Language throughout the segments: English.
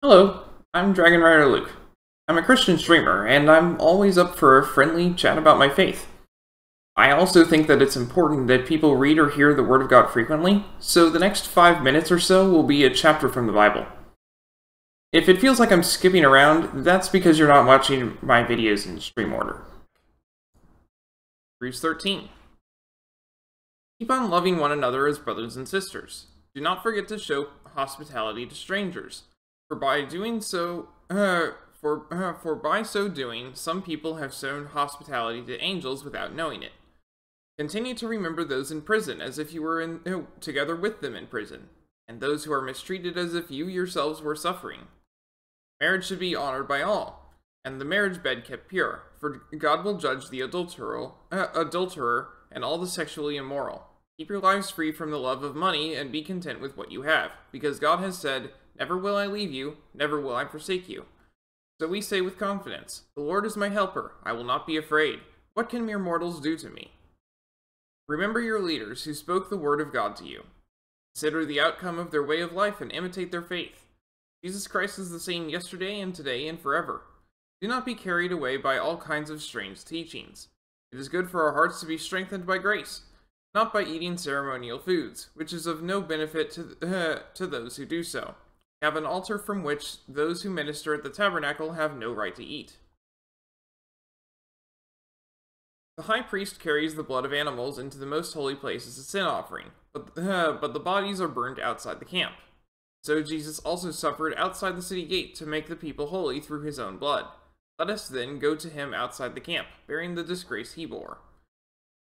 Hello, I'm Dragon Rider Luke. I'm a Christian streamer, and I'm always up for a friendly chat about my faith. I also think that it's important that people read or hear the Word of God frequently, so the next 5 minutes or so will be a chapter from the Bible. If it feels like I'm skipping around, that's because you're not watching my videos in stream order. Hebrews 13. Keep on loving one another as brothers and sisters. Do not forget to show hospitality to strangers. For by so doing, some people have shown hospitality to angels without knowing it. Continue to remember those in prison as if you were together with them in prison, and those who are mistreated as if you yourselves were suffering. Marriage should be honored by all, and the marriage bed kept pure, for God will judge the adulterer and all the sexually immoral. Keep your lives free from the love of money and be content with what you have, because God has said, "Never will I leave you, never will I forsake you." So we say with confidence, "The Lord is my helper, I will not be afraid. What can mere mortals do to me?" Remember your leaders who spoke the word of God to you. Consider the outcome of their way of life and imitate their faith. Jesus Christ is the same yesterday and today and forever. Do not be carried away by all kinds of strange teachings. It is good for our hearts to be strengthened by grace, not by eating ceremonial foods, which is of no benefit to those who do so. Have an altar from which those who minister at the tabernacle have no right to eat. The high priest carries the blood of animals into the most holy place as a sin offering, but the bodies are burned outside the camp. So Jesus also suffered outside the city gate to make the people holy through his own blood. Let us then go to him outside the camp, bearing the disgrace he bore.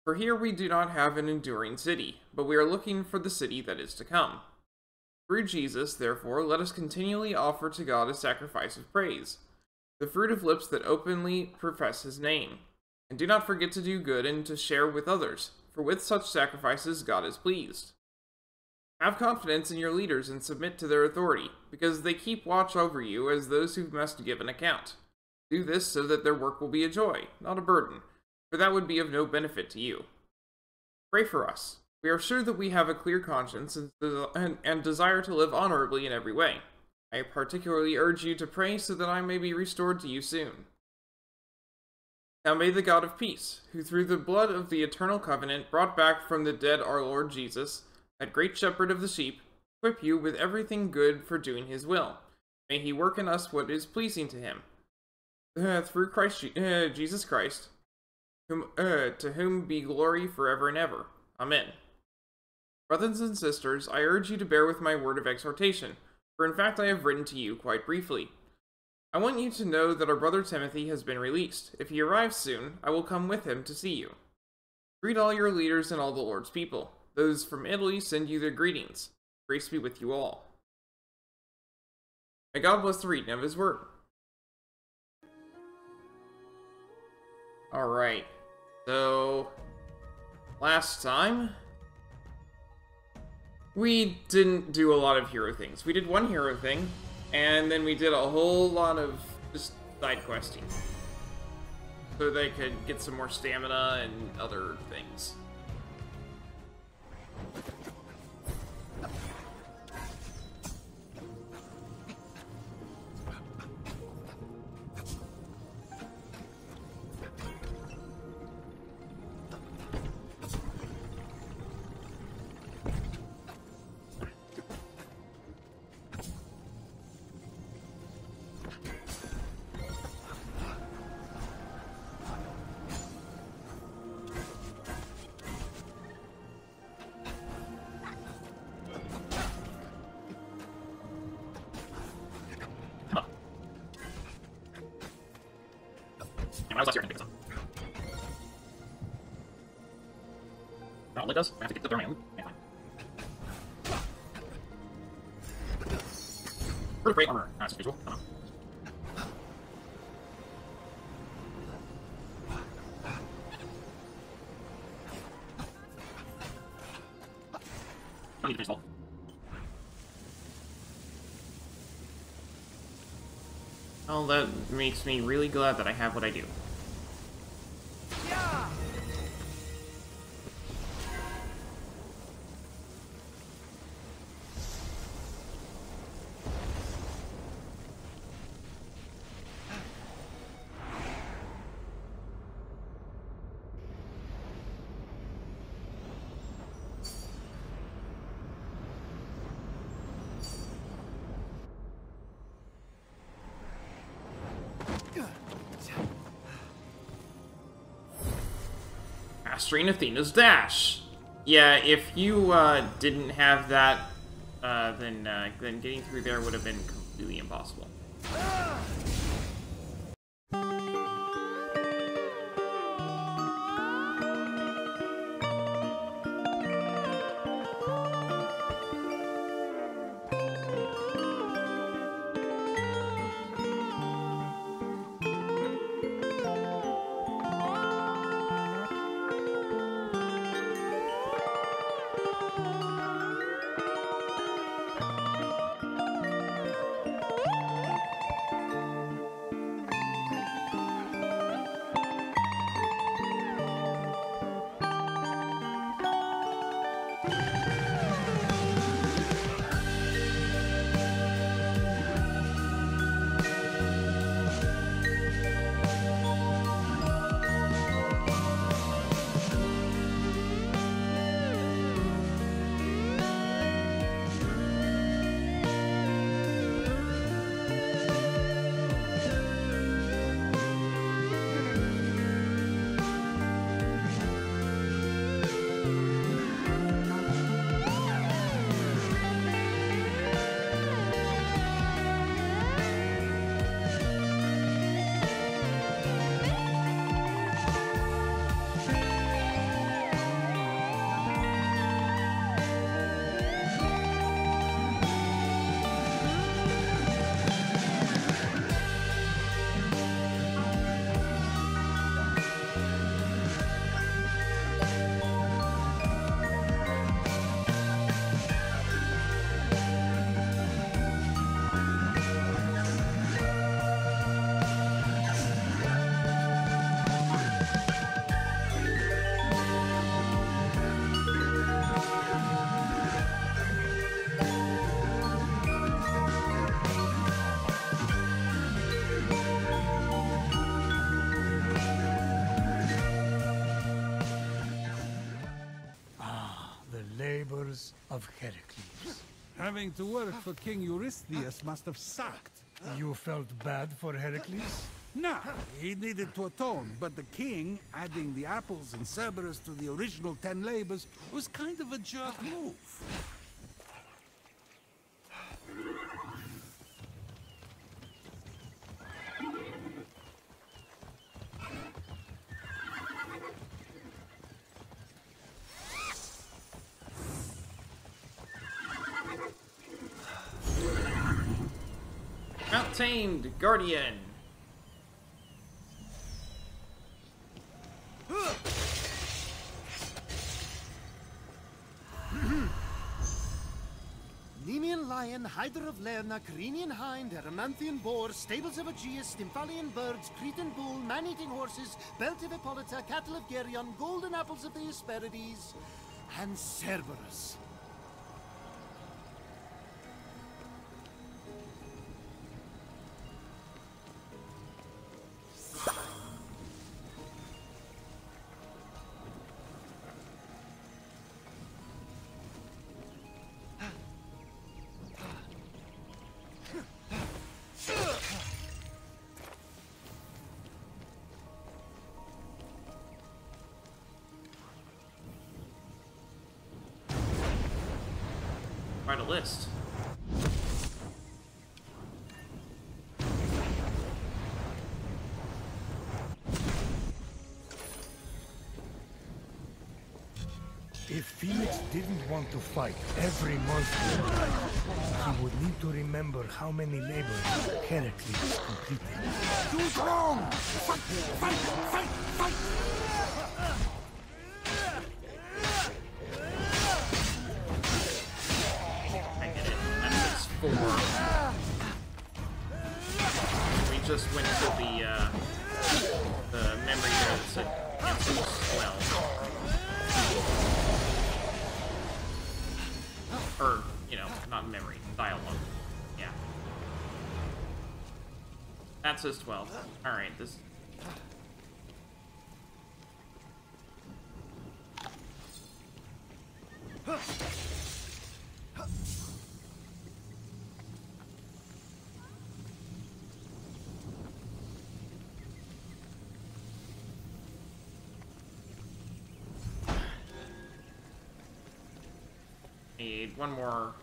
For here we do not have an enduring city, but we are looking for the city that is to come. Through Jesus, therefore, let us continually offer to God a sacrifice of praise, the fruit of lips that openly profess his name. And do not forget to do good and to share with others, for with such sacrifices God is pleased. Have confidence in your leaders and submit to their authority, because they keep watch over you as those who must give an account. Do this so that their work will be a joy, not a burden, for that would be of no benefit to you. Pray for us. We are sure that we have a clear conscience and desire to live honorably in every way. I particularly urge you to pray so that I may be restored to you soon. Now may the God of peace, who through the blood of the eternal covenant brought back from the dead our Lord Jesus, that great shepherd of the sheep, equip you with everything good for doing his will. May he work in us what is pleasing to him. Through Jesus Christ, to whom be glory forever and ever. Amen. Brothers and sisters, I urge you to bear with my word of exhortation, for in fact I have written to you quite briefly. I want you to know that our brother Timothy has been released. If he arrives soon, I will come with him to see you. Greet all your leaders and all the Lord's people. Those from Italy send you their greetings. Grace be with you all. May God bless the reading of his word. Alright, so last time we didn't do a lot of hero things. We did one hero thing, and then we did a whole lot of just side questing, so they could get some more stamina and other things. I was last year, I can pick this up. No, it does. I have to get the thermium. Okay, fine. Pretty great armor. That's visual. I don't know. I don't need to baseball. Well, that makes me really glad that I have what I do. Yeah! mastering Athena's dash. Yeah, if you didn't have that, then getting through there would have been completely impossible. Of Herakles. Having to work for King Eurystheus must have sucked. You felt bad for Herakles? No, he needed to atone, but the king, adding the apples and Cerberus to the original 10 labors, was kind of a jerk move. Out-tamed Guardian. Nemean lion, Hydra of Lerna, Crenian hind, Eramanthian boar, stables of Aegeus, Stymphalian birds, Cretan bull, man-eating horses, belt of Hippolyta, cattle of Geryon, golden apples of the Hesperides, and Cerberus. Write a list. If Fenyx didn't want to fight every monster in life, he would need to remember how many labors Herakles completed. Do it wrong! Fight! Fight! Fight! Fight! I get it. That's 4. We just went to the memory there that said cancel 12. Or, you know, not memory, dialogue. Yeah. That says 12. Alright, this... Need one more.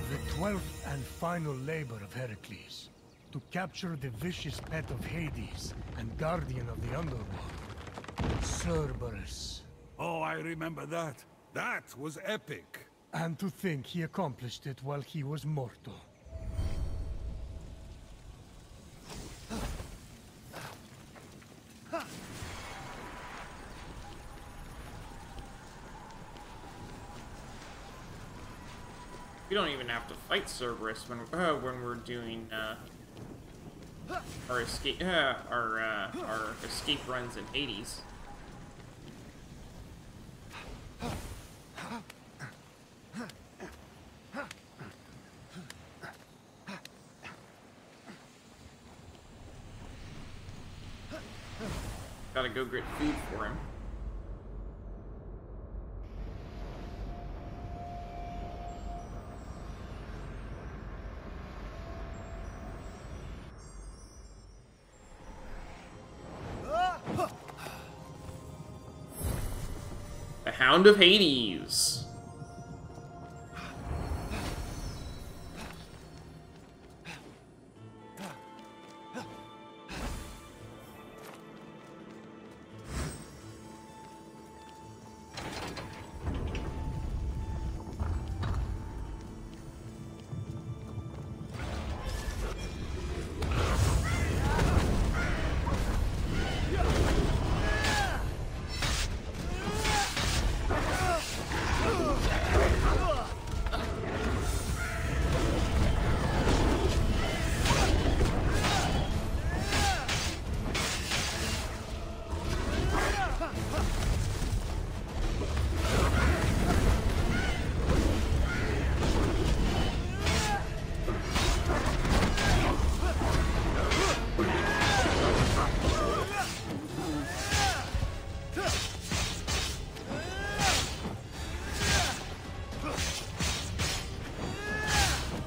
The 12th and final labor of Heracles, to capture the vicious pet of Hades and guardian of the underworld, Cerberus. Oh, I remember that. That was epic. And to think he accomplished it while he was mortal. We don't even have to fight Cerberus when we're doing our escape our escape runs in Hades. Gotta go get food for him. The Hound of Hades.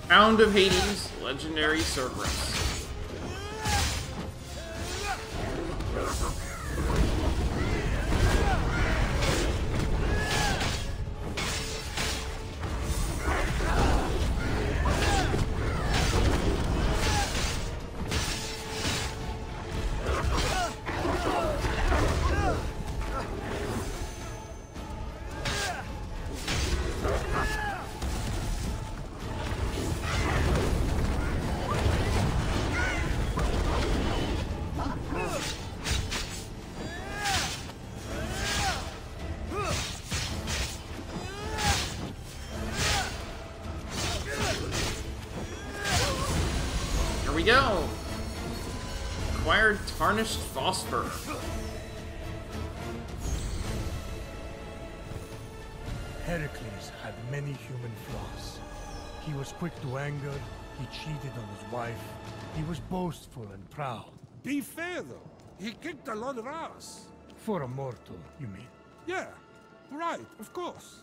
Hound of Hades, legendary Cerberus. Here we go! Acquired tarnished phosphor. Heracles had many human flaws. He was quick to anger, he cheated on his wife, he was boastful and proud. Be fair, though. He kicked a lot of ass. For a mortal, you mean? Yeah, right, of course.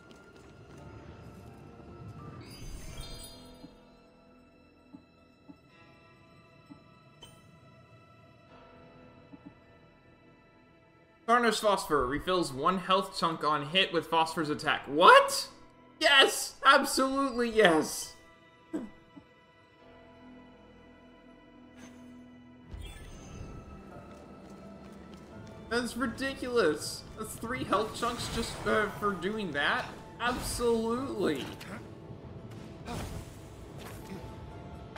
Tarnished phosphor refills 1 health chunk on hit with phosphor's attack. What? Yes! Absolutely yes! That's ridiculous. That's 3 health chunks just for doing that? Absolutely.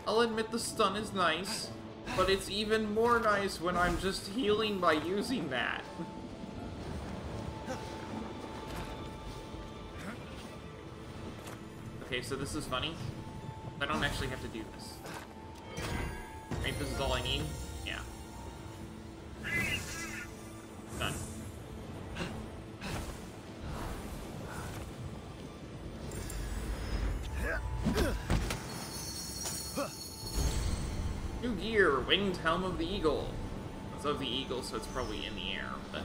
I'll admit the stun is nice, but it's even more nice when I'm just healing by using that. Okay, so this is funny. I don't actually have to do this. Right, this is all I need? Yeah. Done. Winged Helm of the Eagle. It's of the eagle, so it's probably in the air, but...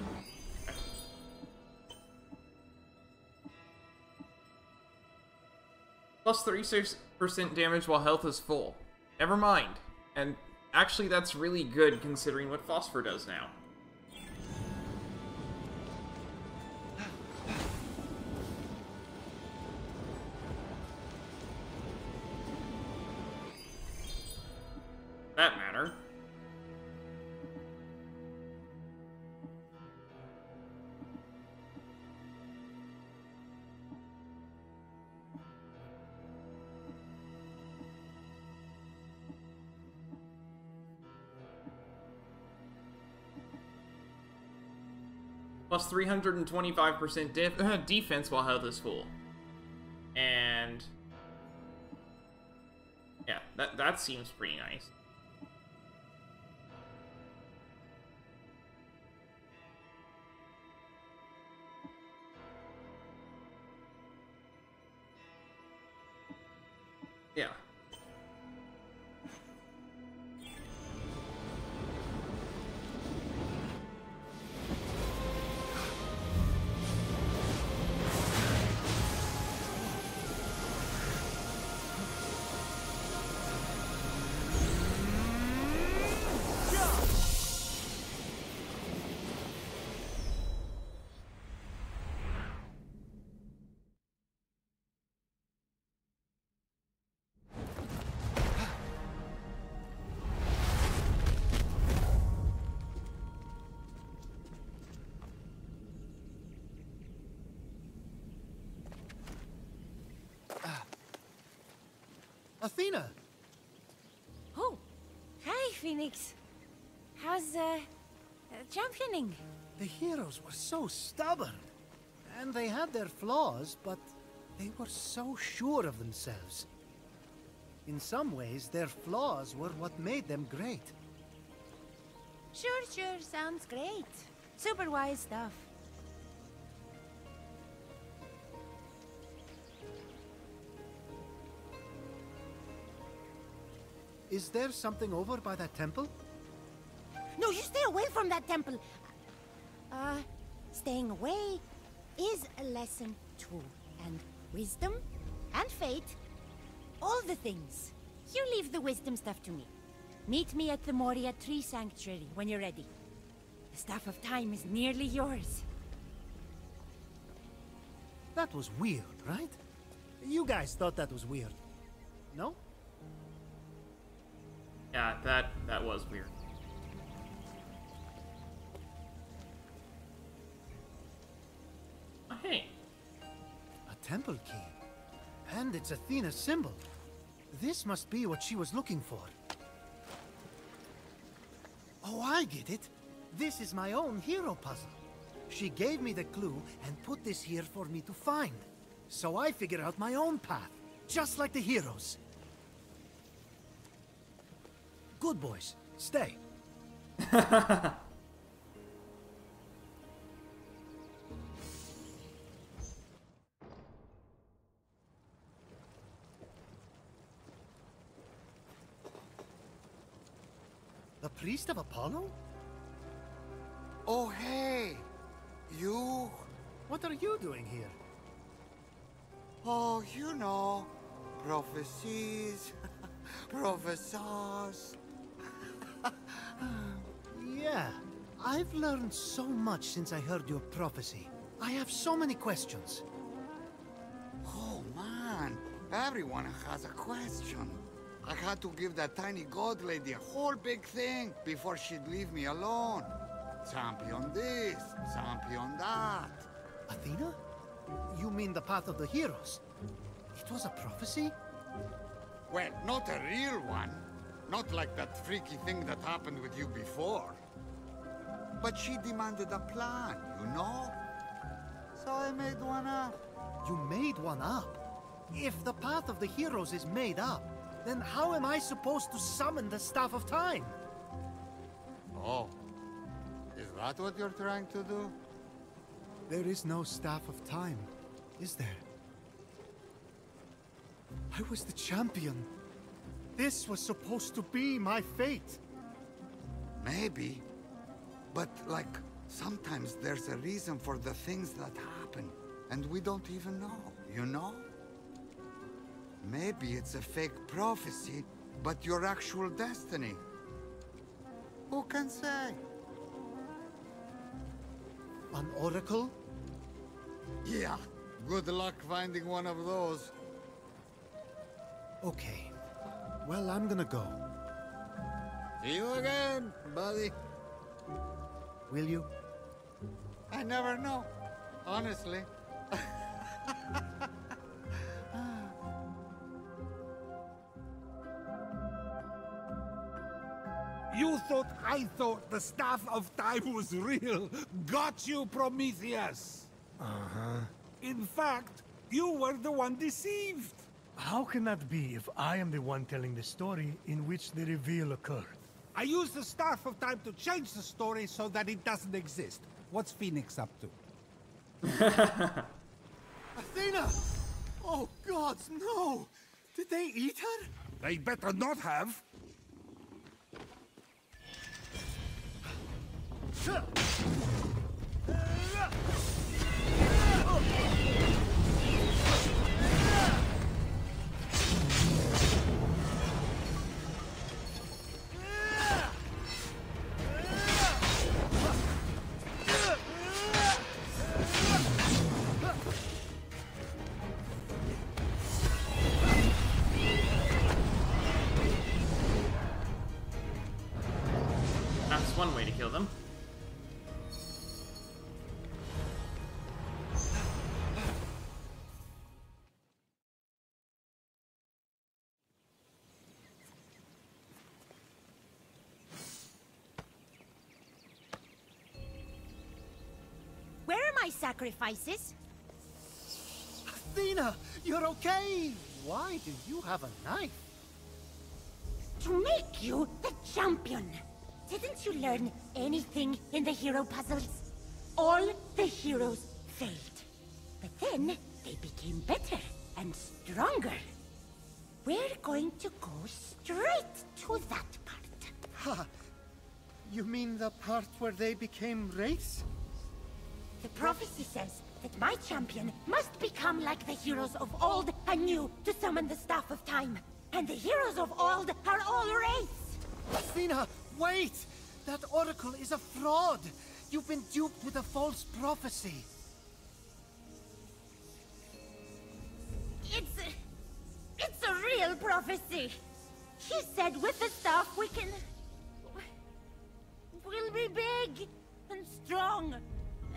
Plus 36% damage while health is full. Never mind. And actually, that's really good considering what Phosphor does now. That matter. Plus 325% defense while health is full. And... yeah, that seems pretty nice. Yeah. Athena! Oh, hi, Fenyx. How's, championing? The heroes were so stubborn. And they had their flaws, but they were so sure of themselves. In some ways, their flaws were what made them great. Sure, sounds great. Super wise stuff. Is there something over by that temple? No, you stay away from that temple. Staying away is a lesson too. And wisdom and fate. All the things. You leave the wisdom stuff to me. Meet me at the Moria Tree Sanctuary when you're ready. The Staff of Time is nearly yours. That was weird, right? You guys thought that was weird. No? Yeah, that was weird. Oh, hey. A temple key. And it's Athena's symbol. This must be what she was looking for. Oh, I get it. This is my own hero puzzle. She gave me the clue and put this here for me to find. So I figured out my own path, just like the heroes. Good boys, stay. The priest of Apollo? Oh, hey! You? What are you doing here? Oh, you know, prophecies, professors. Yeah, I've learned so much since I heard your prophecy. I have so many questions. Oh, man, everyone has a question. I had to give that tiny god lady a whole big thing before she'd leave me alone. Champion this, champion that. Athena? You mean the path of the heroes? It was a prophecy? Well, not a real one. Not like that freaky thing that happened with you before. But she demanded a plan, you know? So I made one up. You made one up? If the path of the heroes is made up, then how am I supposed to summon the Staff of Time? Oh, is that what you're trying to do? There is no Staff of Time, is there? I was the champion. This was supposed to be my fate. Maybe. But, like, sometimes there's a reason for the things that happen, and we don't even know, you know? Maybe it's a fake prophecy, but your actual destiny. Who can say? An oracle? Yeah, good luck finding one of those. Okay. Well, I'm gonna go. See you again, buddy. Will you? I never know, honestly. You thought I thought the Staff of Time was real. Got you, Prometheus. Uh-huh. In fact, you were the one deceived. How can that be if I am the one telling the story in which the reveal occurred? I used the Staff of Time to change the story so that it doesn't exist. What's Fenyx up to? Athena! Oh, gods, no! Did they eat her? They better not have. That's one way to kill them. Where are my sacrifices? Athena, you're okay! Why do you have a knife? To make you the champion. Didn't you learn anything in the hero puzzles? All the heroes failed. But then they became better and stronger. We're going to go straight to that part. Ha! You mean the part where they became wraiths? The prophecy says that my champion must become like the heroes of old anew to summon the Staff of Time. And the heroes of old are all wraiths! Athena, wait! That oracle is a fraud! You've been duped with a false prophecy. It's a real prophecy. He said with the staff we'll be big and strong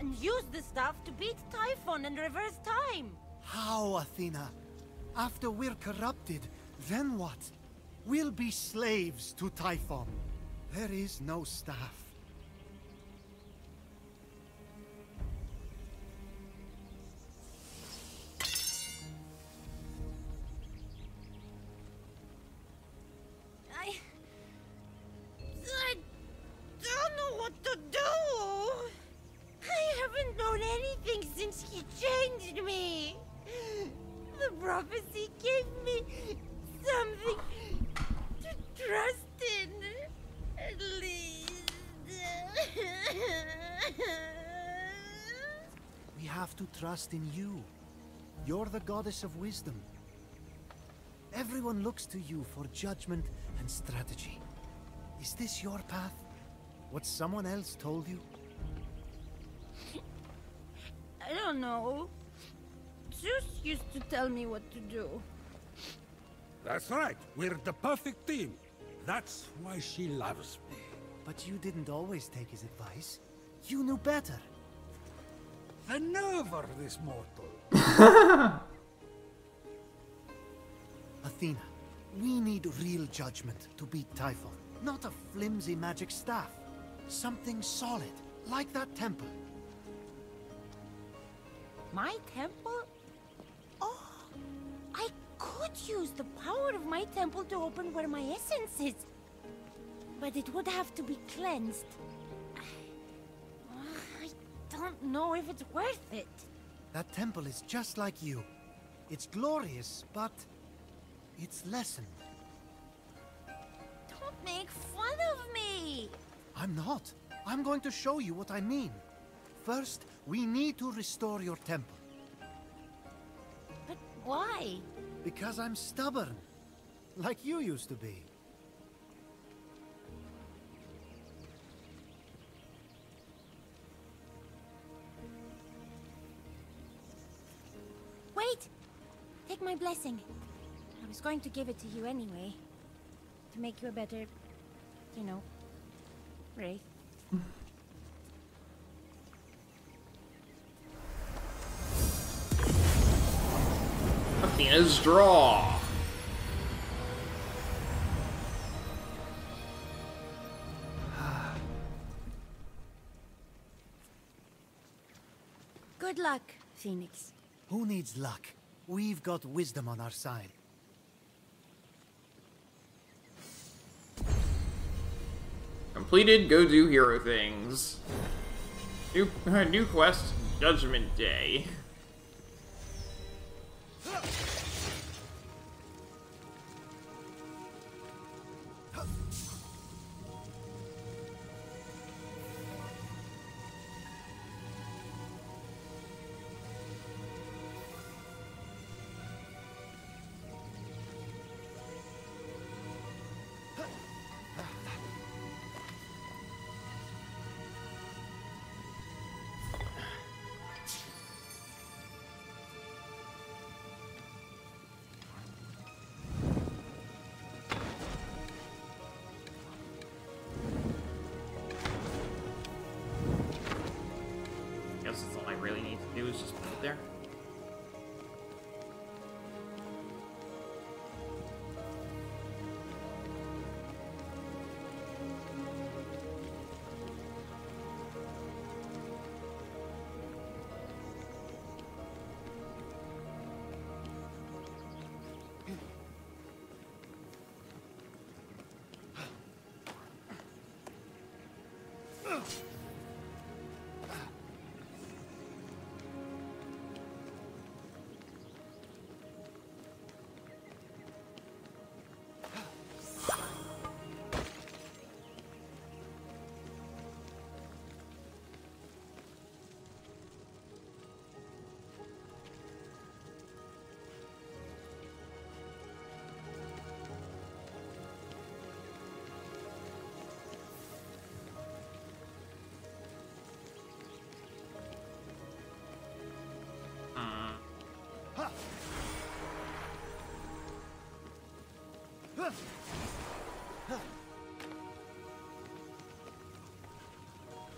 and use the staff to beat Typhon and reverse time. How, Athena? After we're corrupted, then what? We'll be slaves to Typhon. There is no staff. I don't know what to do. I haven't known anything since he changed me. The prophecy gave me something to trust in, at least. We have to trust in you. You're the goddess of wisdom. Everyone looks to you for judgment and strategy. Is this your path? What someone else told you? I don't know. Zeus used to tell me what to do. That's right. We're the perfect team. That's why she loves me. But you didn't always take his advice. You knew better. The nerve of this mortal. Athena, we need real judgment to beat Typhon. Not a flimsy magic staff. Something solid, like that temple. My temple? Oh, I could use the power of my temple to open where my essence is. But it would have to be cleansed. I don't know if it's worth it. That temple is just like you. It's glorious, but it's lessened. Don't make fun of me. I'm not. I'm going to show you what I mean. First, we need to restore your temple. But why? Because I'm stubborn. Like you used to be. Wait! Take my blessing. I was going to give it to you anyway. To make you a better, you know, wraith. Athena's draw. Good luck, Fenyx. Who needs luck? We've got wisdom on our side. Completed, go do hero things. New quest, Judgment Day. Guess that's all I really need to do is just put it there.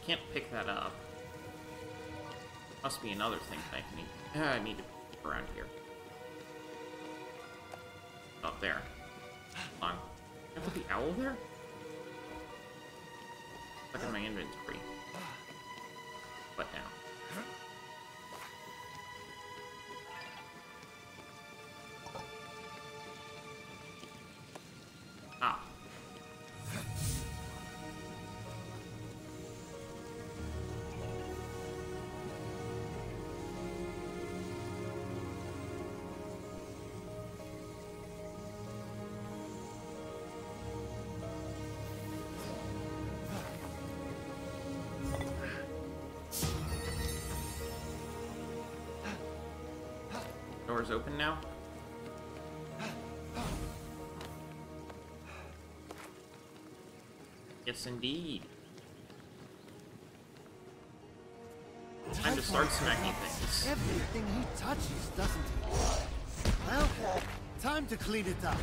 Can't pick that up. Must be another thing that I need to pick around here. Oh, there. Hold on. Can I put the owl there? Look in my inventory. What now? Ah. Doors open now? Yes, indeed. Time to start smacking things. Everything he touches, doesn't he? Well, time to clean it up.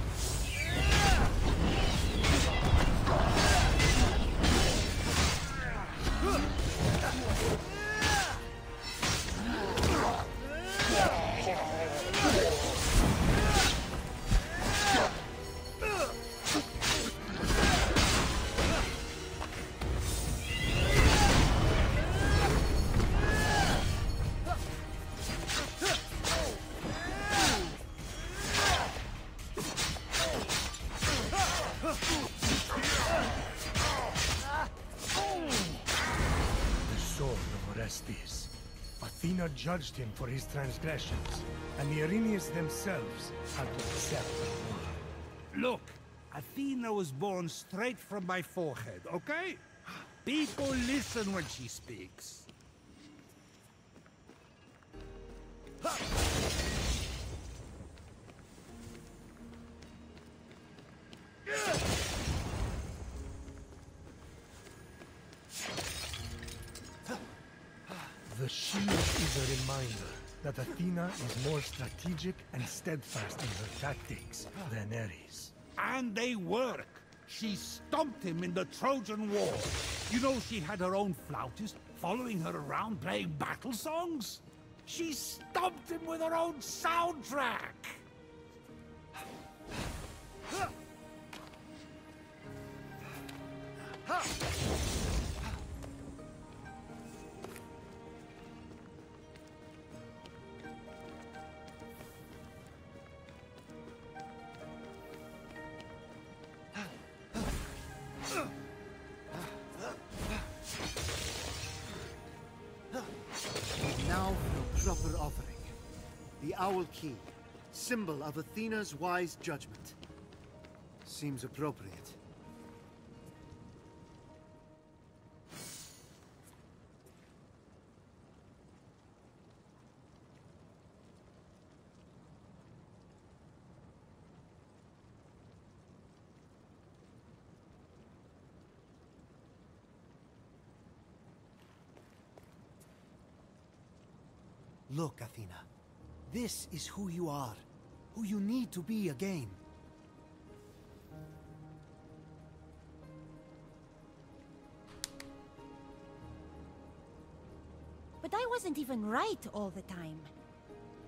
Athena judged him for his transgressions, and the Arenians themselves had to accept the reward. Look, Athena was born straight from my forehead, okay? People listen when she speaks. The shield is a reminder that Athena is more strategic and steadfast in her tactics than Ares. And they work. She stomped him in the Trojan War. You know she had her own flautist following her around playing battle songs? She stomped him with her own soundtrack! Now for a proper offering. The Owl Key, symbol of Athena's wise judgment. Seems appropriate. Look, Athena. This is who you are. Who you need to be again. But I wasn't even right all the time.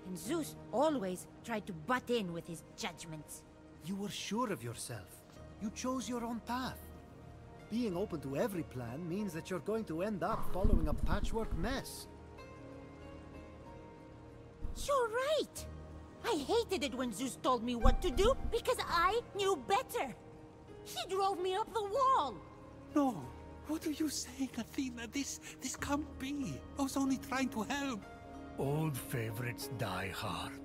And Zeus always tried to butt in with his judgments. You were sure of yourself. You chose your own path. Being open to every plan means that you're going to end up following a patchwork mess. You're right! I hated it when Zeus told me what to do because I knew better. He drove me up the wall. No, what are you saying, Athena? This can't be. I was only trying to help. Old favorites die hard.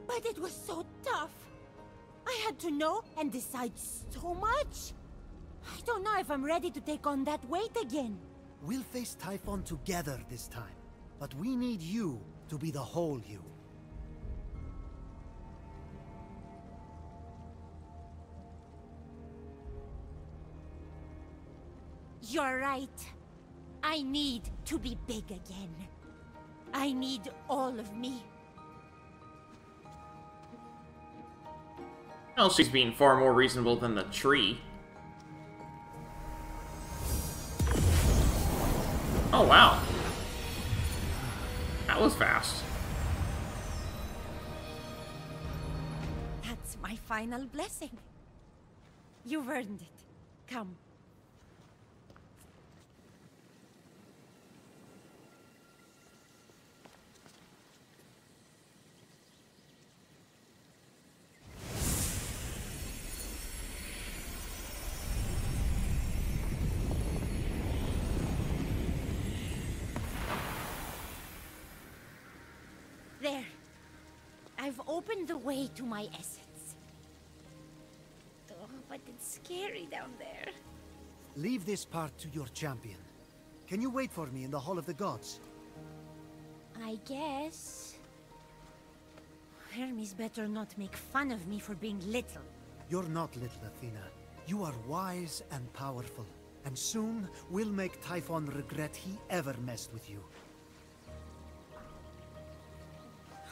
But it was so tough. I had to know and decide so much. I don't know if I'm ready to take on that weight again. We'll face Typhon together this time. But we need you to be the whole you. You're right. I need to be big again. I need all of me. Well, she's being far more reasonable than the tree. Oh, wow. That was fast. That's my final blessing. You've earned it. Come. There. I've opened the way to my essence. Oh, but it's scary down there. Leave this part to your champion. Can you wait for me in the Hall of the Gods? I guess. Hermes better not make fun of me for being little. You're not little, Athena. You are wise and powerful. And soon, we'll make Typhon regret he ever messed with you.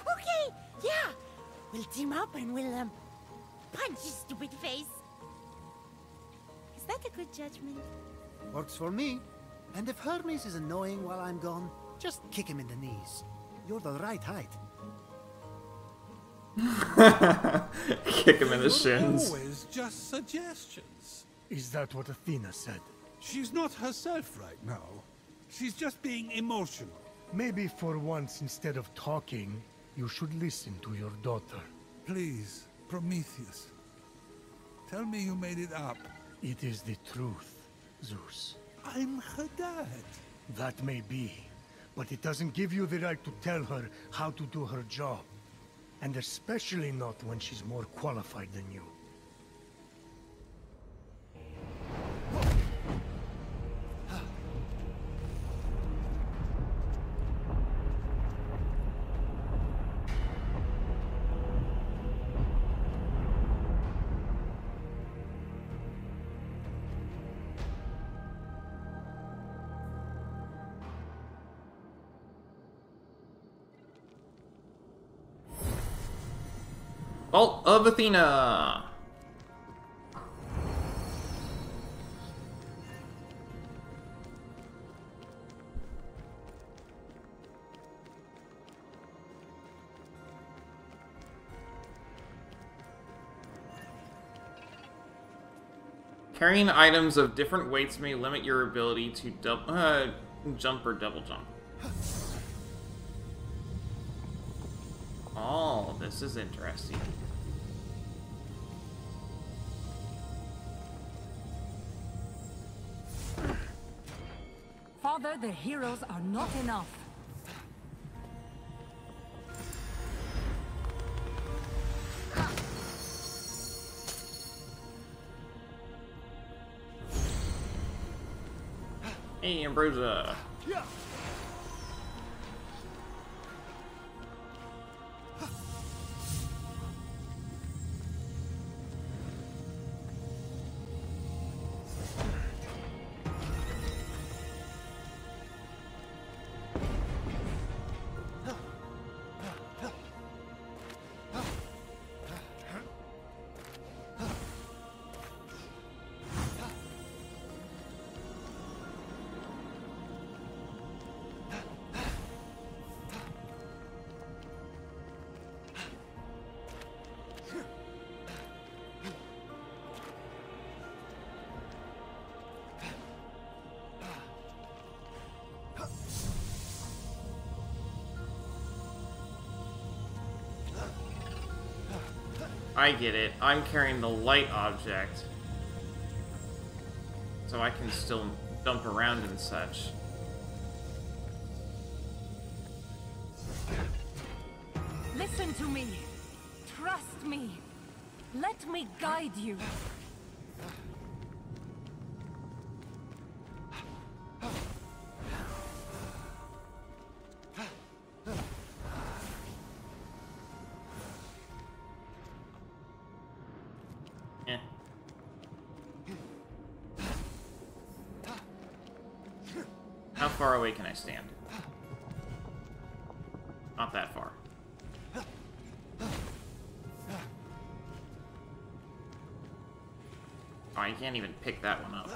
Okay, yeah! We'll team up and we'll, punch his stupid face. Is that a good judgment? Works for me. And if Hermes is annoying while I'm gone, just kick him in the knees. You're the right height. Kick him in the shins. Always just suggestions. Is that what Athena said? She's not herself right now. She's just being emotional. Maybe for once, instead of talking, you should listen to your daughter. Please, Prometheus. Tell me you made it up. It is the truth, Zeus. I'm her dad. That may be, but it doesn't give you the right to tell her how to do her job. And especially not when she's more qualified than you. Vault of Athena! Carrying items of different weights may limit your ability to jump or double jump. Oh, this is interesting. Father, the heroes are not enough. Hey, Ambrosia. Yeah. I get it. I'm carrying the light object. So I can still jump around and such. Listen to me. Trust me. Let me guide you. Eh. How far away can I stand? Not that far. Oh, you can't even pick that one up.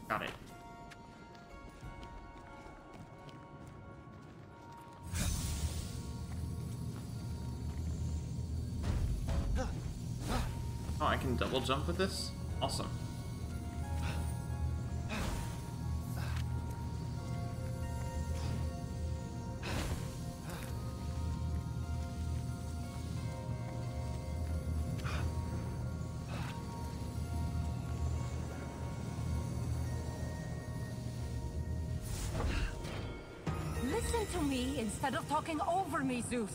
Got it. Oh, I can double jump with this? Awesome. Listen to me instead of talking over me, Zeus.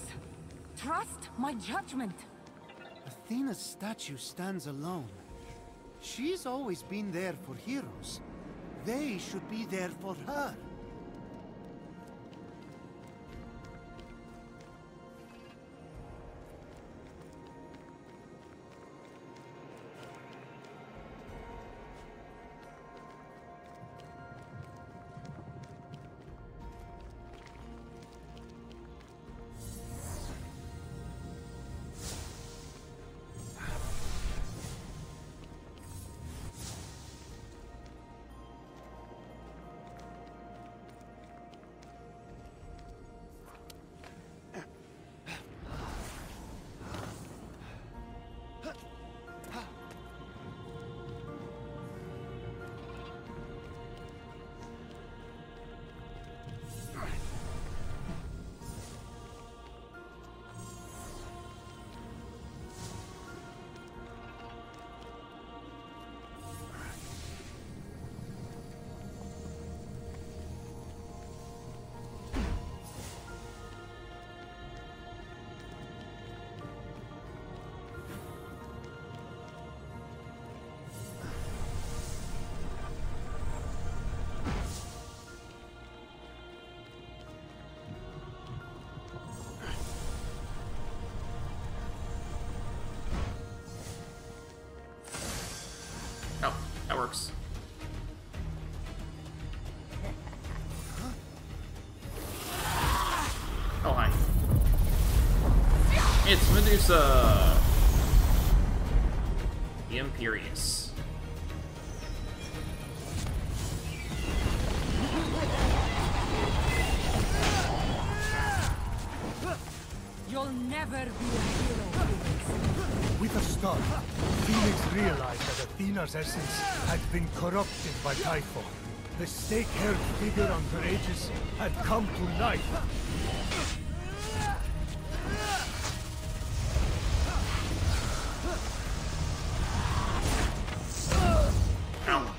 Trust my judgment. Athena's statue stands alone. She's always been there for heroes. They should be there for her. Oh, that works. Oh, hi. It's Medusa! The Imperious. You'll never be a hero, Fenyx. With a start, Fenyx realized that Athena's essence had been corrupted by Typhon. The stake-haired figure on her aegis had come to life. Ow.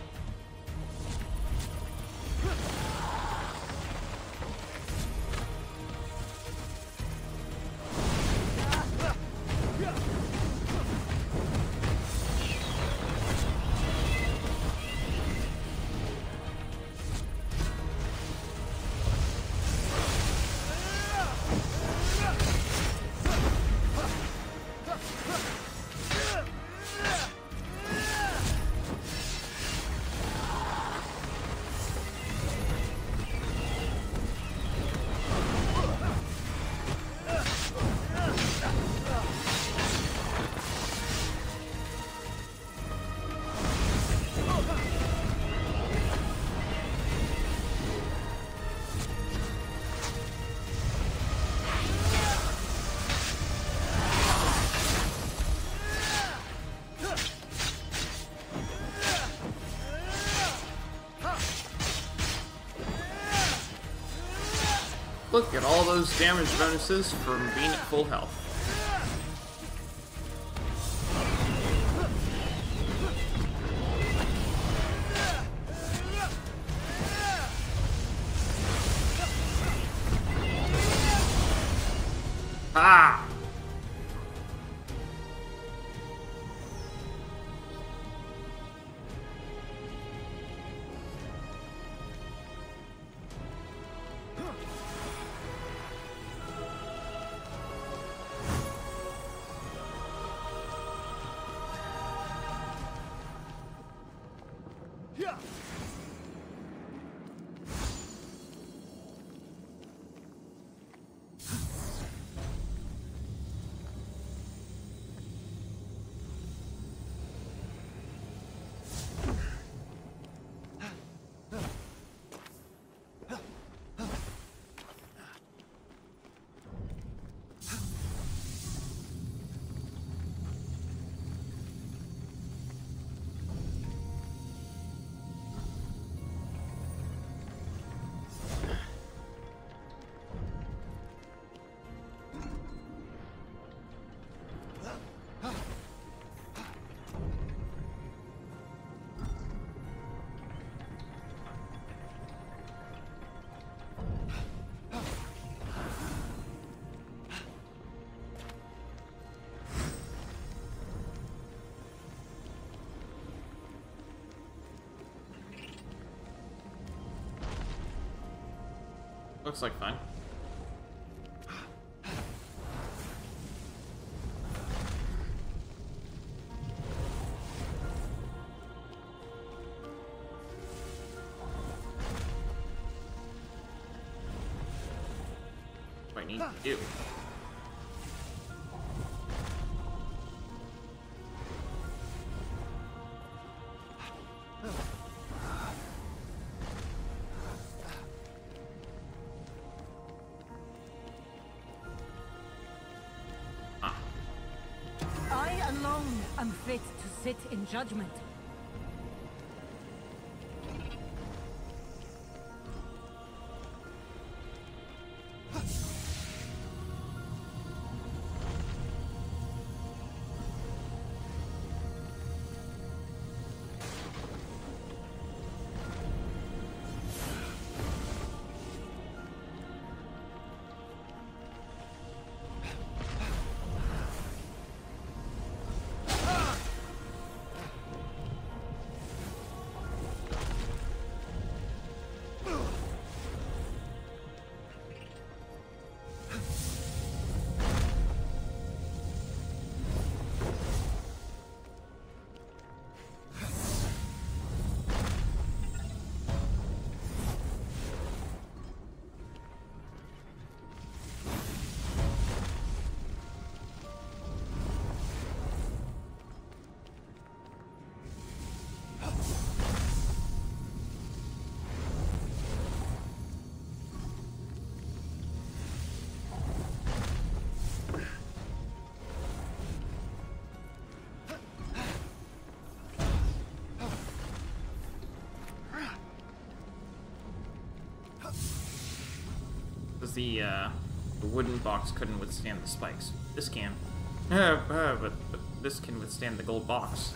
Look at all those damage bonuses from being at full health. Ah! Looks like fun. What I need to do. I'm fit to sit in judgment. Because the wooden box couldn't withstand the spikes. This can. But this can withstand the gold box.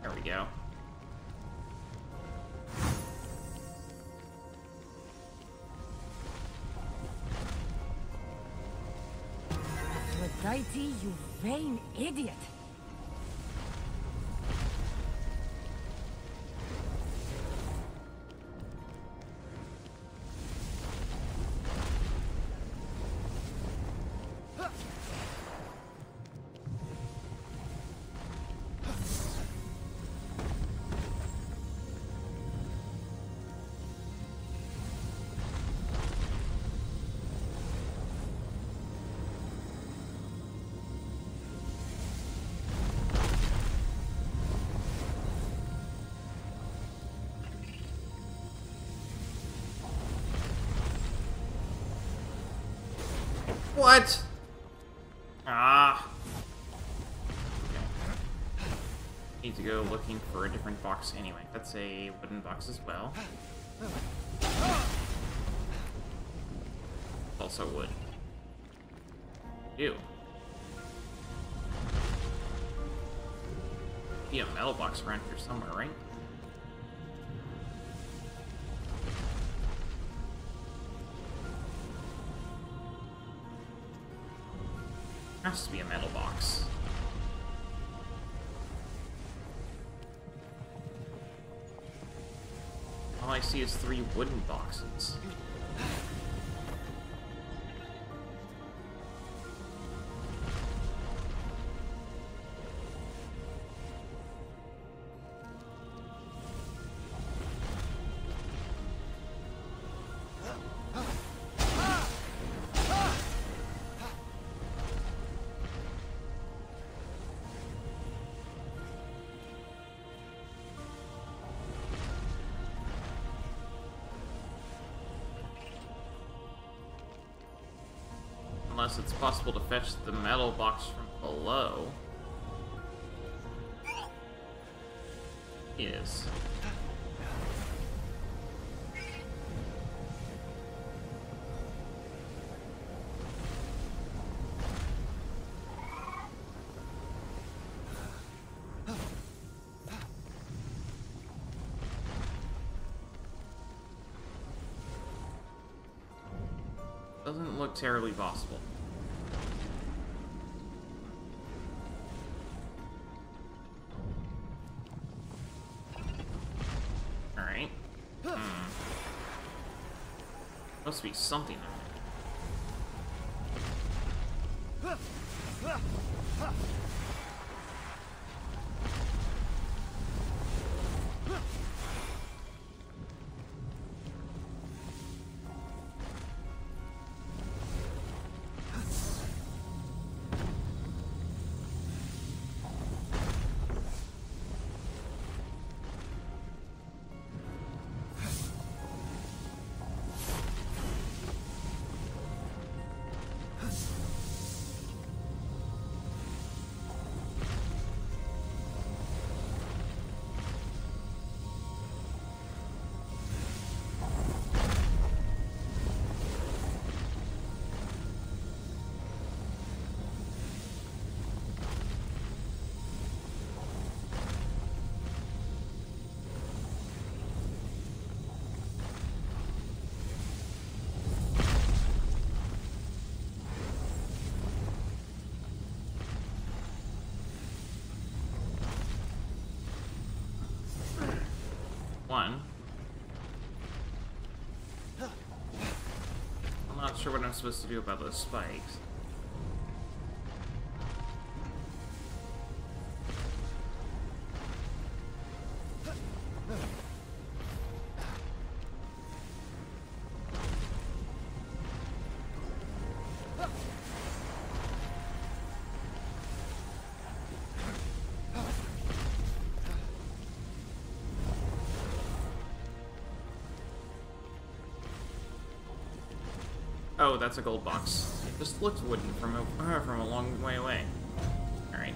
There we go. Aphrodite, you vain idiot! What? Ah. Need to go looking for a different box anyway. That's a wooden box as well. Also wood. Ew. Be a metal box around here somewhere, right? Has to be a metal box. All I see is 3 wooden boxes. Unless it's possible to fetch the metal box from below. It is. Doesn't look terribly possible. Alright. Must be something on it. One. I'm not sure what I'm supposed to do about those spikes. Oh, that's a gold box. It just looked wooden from a long way away. Alright.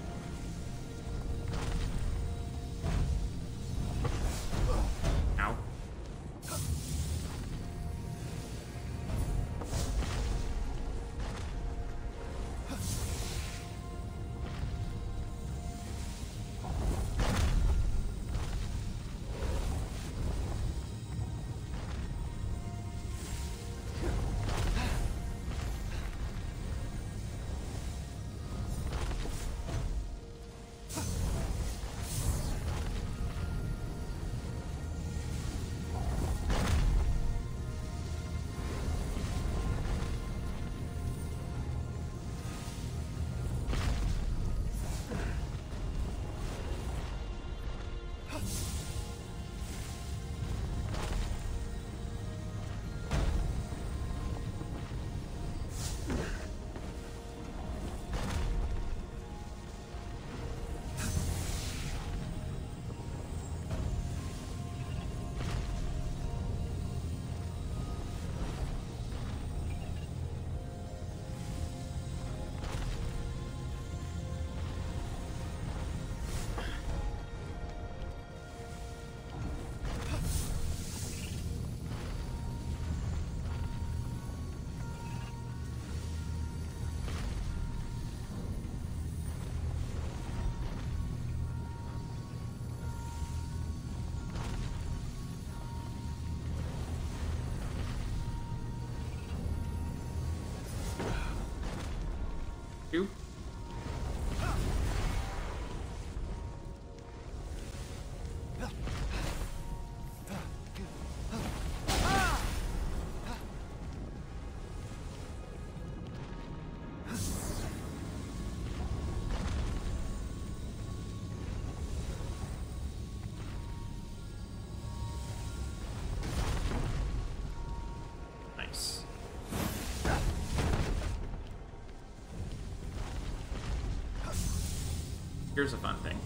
Here's a fun thing.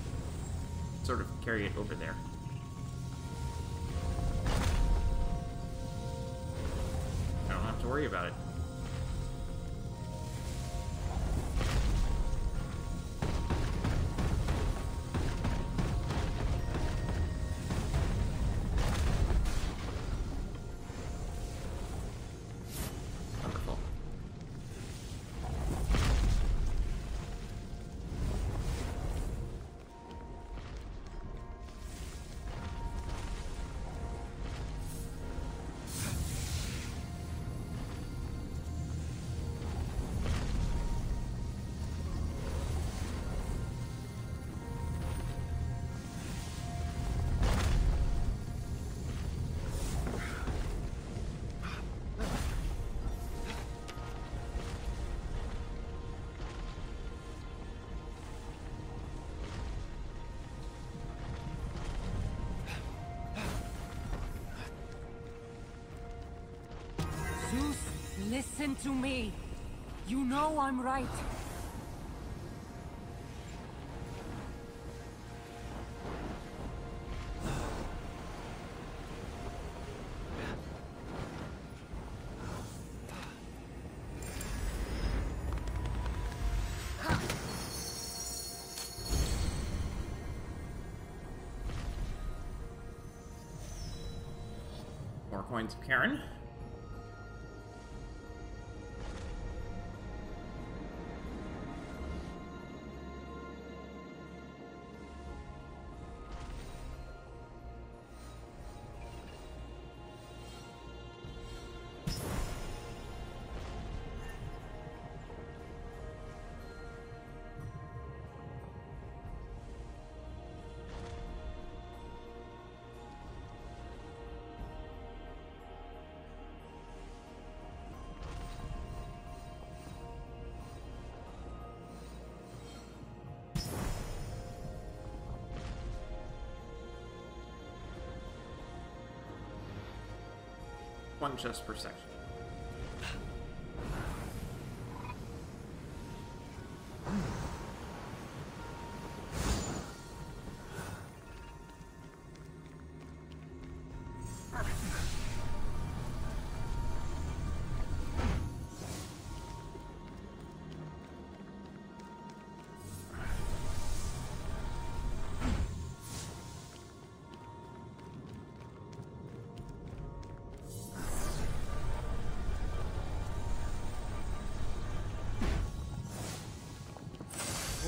Sort of carry it over there. I don't have to worry about it. Wonderful. Zeus, listen to me. You know I'm right. More coins of Karen. One chest per section.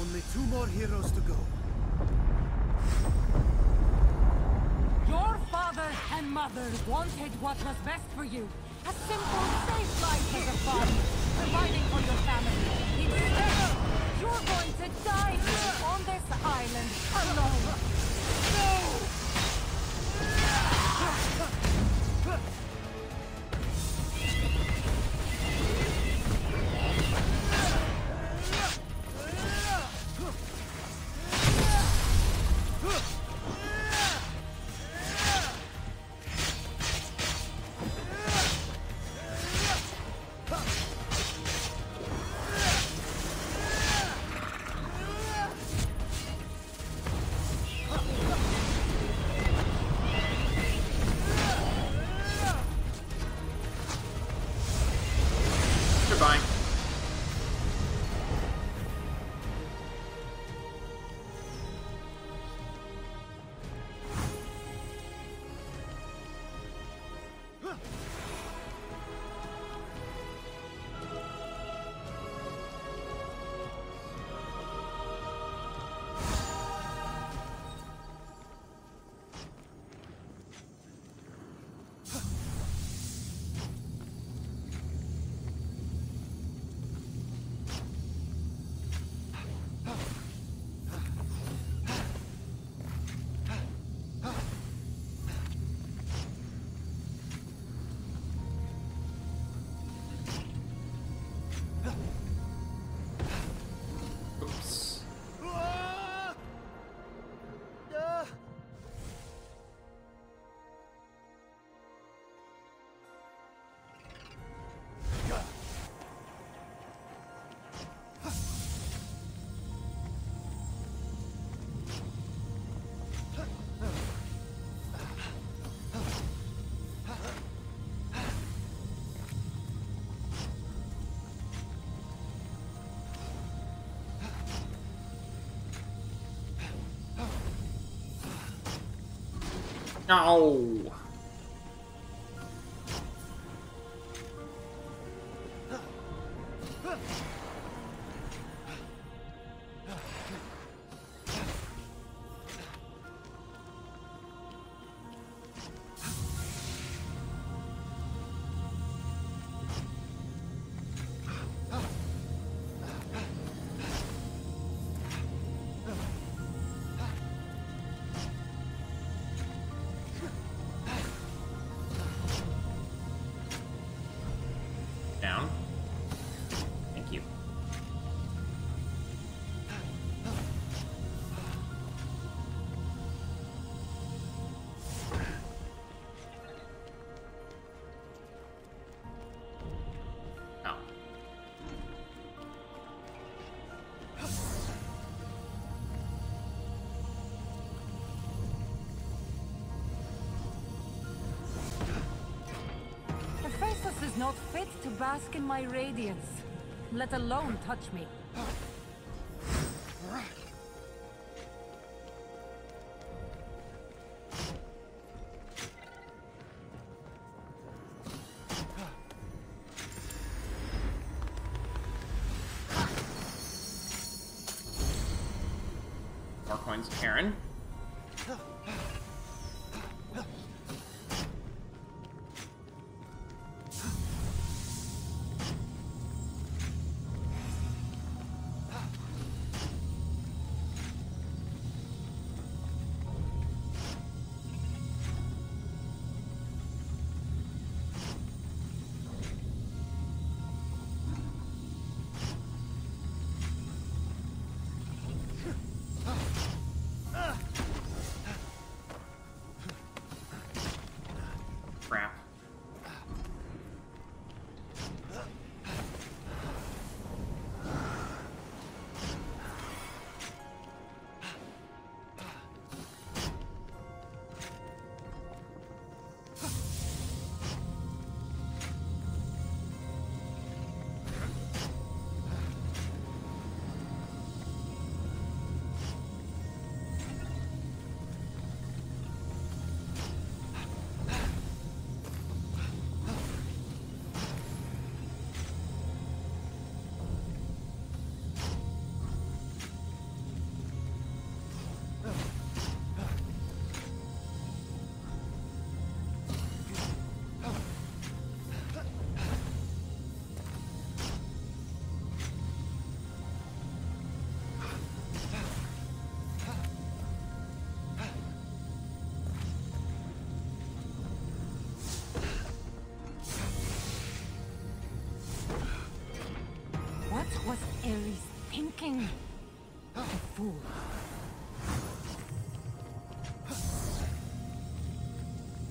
Only 2 more heroes to go. Your father and mother wanted what was best for you. A simple, safe life as a father, providing for your family. Instead, you're going to die here on this island, alone. No! No. Down. Thank you. Oh. The Faceless is not fit to bask in my radiance, let alone touch me. More coins, Aaron. Crap. What was Ares thinking? A fool.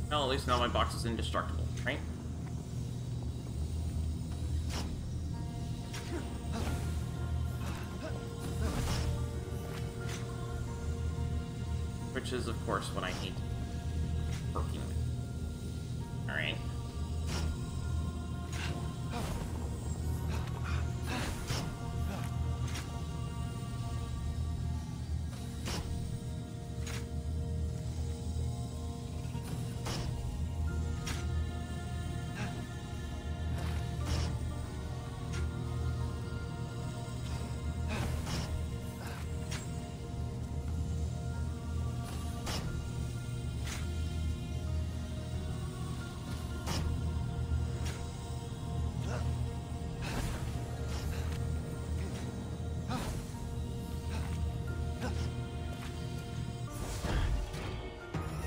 Well, at least now my box is indestructible, right? Which is, of course, what I need working with. Alright.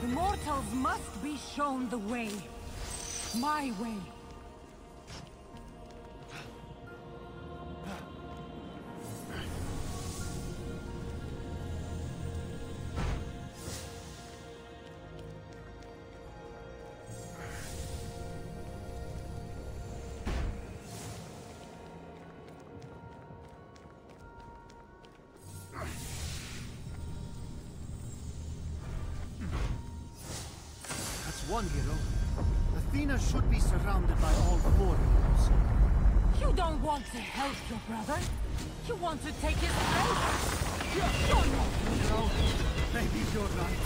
Immortals must be shown the way. My way. One hero. Athena should be surrounded by all four heroes. You don't want to help your brother. You want to take his place. You're not. No, maybe you're right.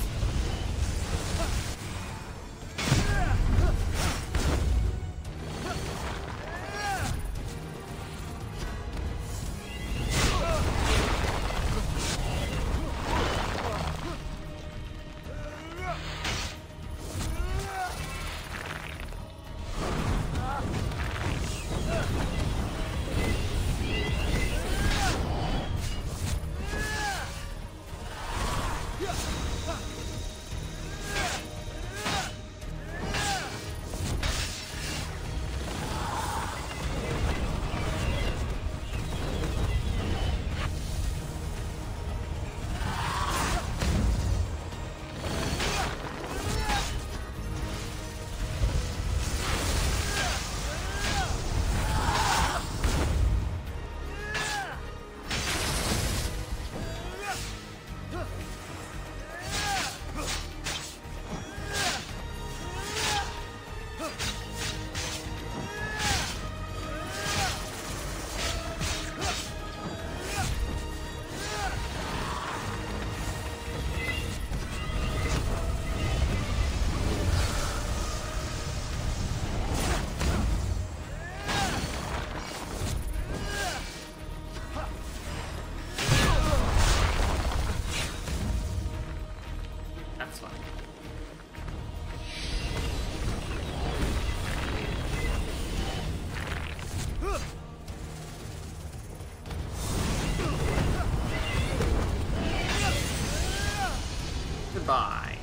nearby.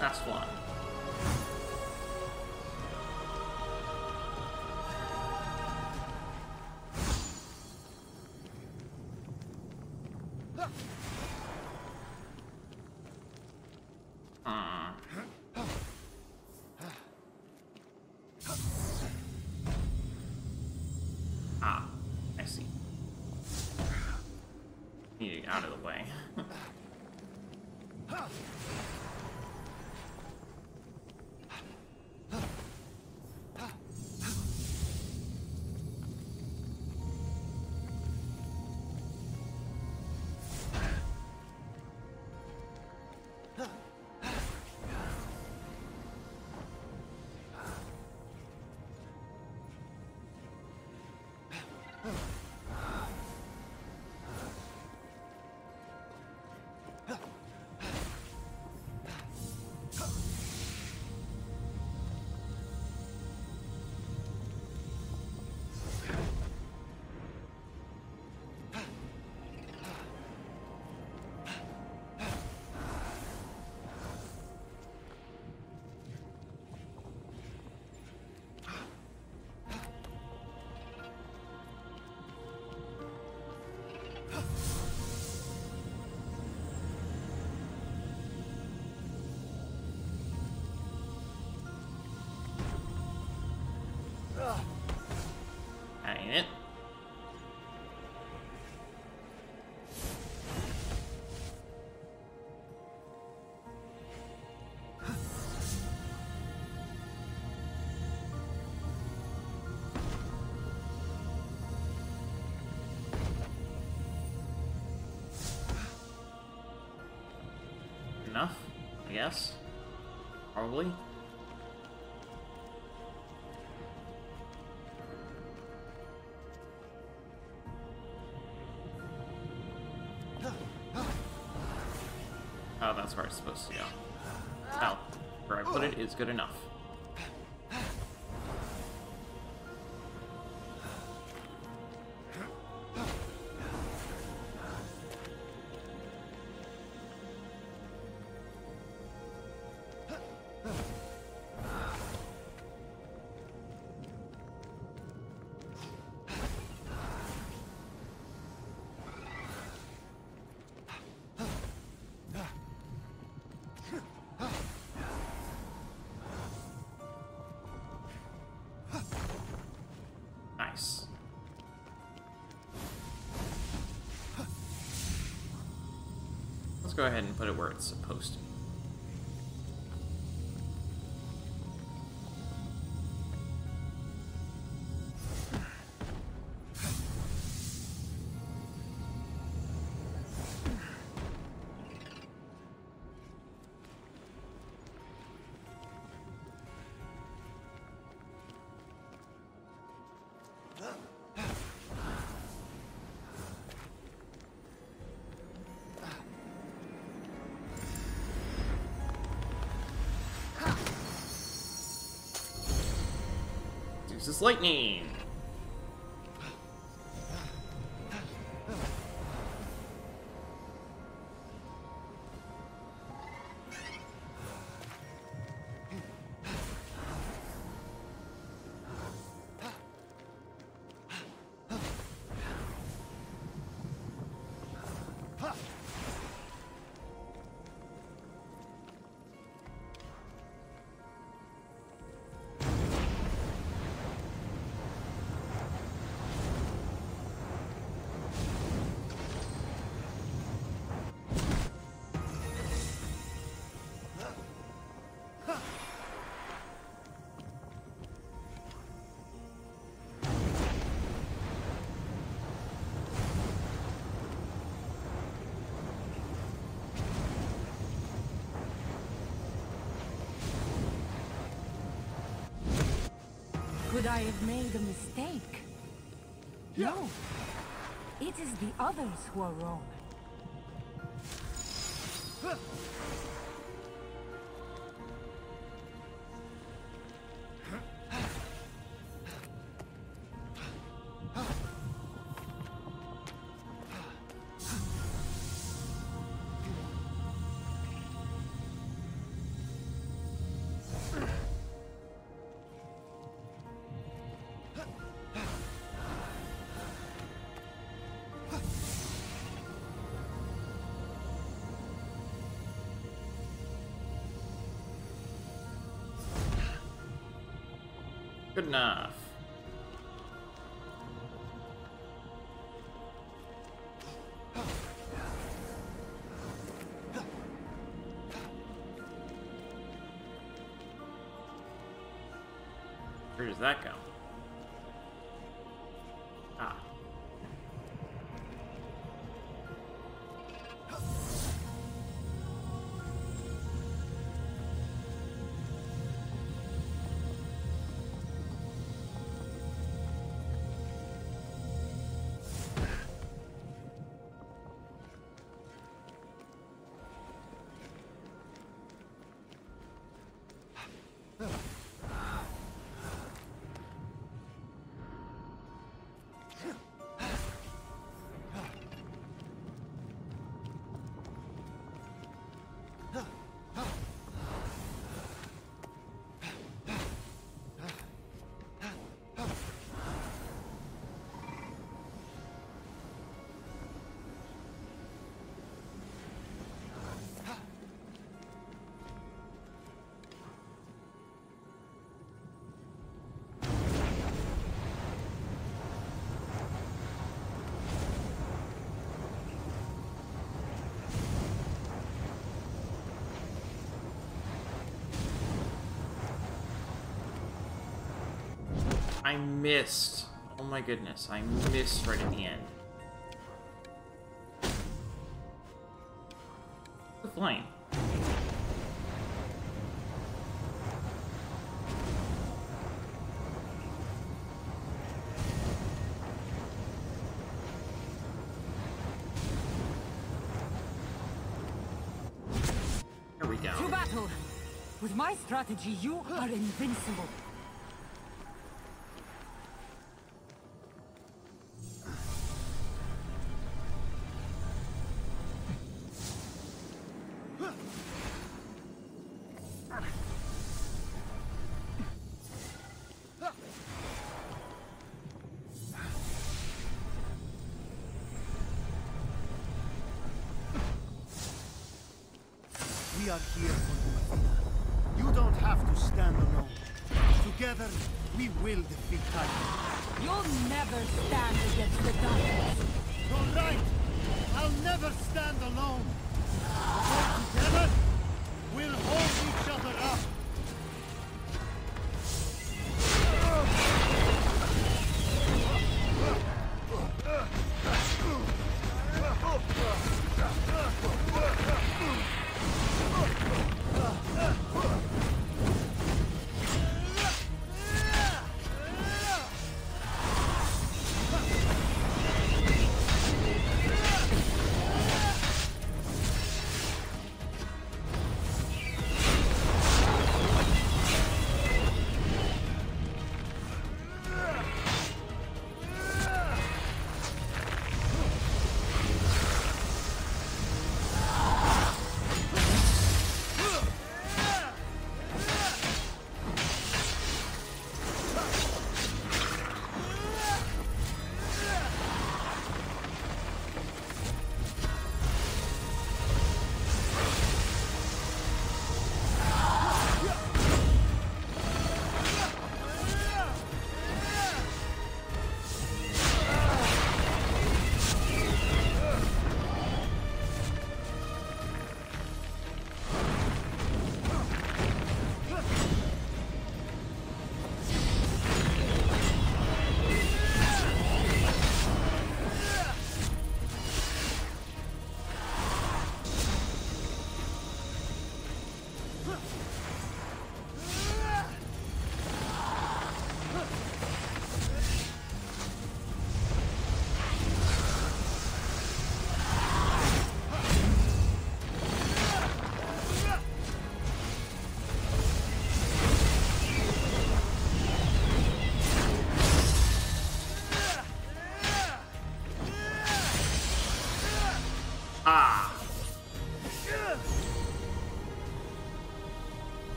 That's one. Ah, I see. Need to get out of the way. That ain't it. Enough, I guess. Probably. Oh, that's where I'm supposed to go. Oh, where I put it is good enough. Nice. Let's go ahead and put it where it's supposed to be. Zeus's lightning. Could I have made a mistake? No. It is the others who are wrong. Good enough. Where does that go? Ah. I missed. Oh my goodness, I missed right at the end. The flame. Here we go. To battle! With my strategy, you are invincible. We are here for you, Athena. You don't have to stand alone. Together, we will defeat Titan. You'll never stand against the darkness. You're right! I'll never stand alone! But together, we'll hold each other up!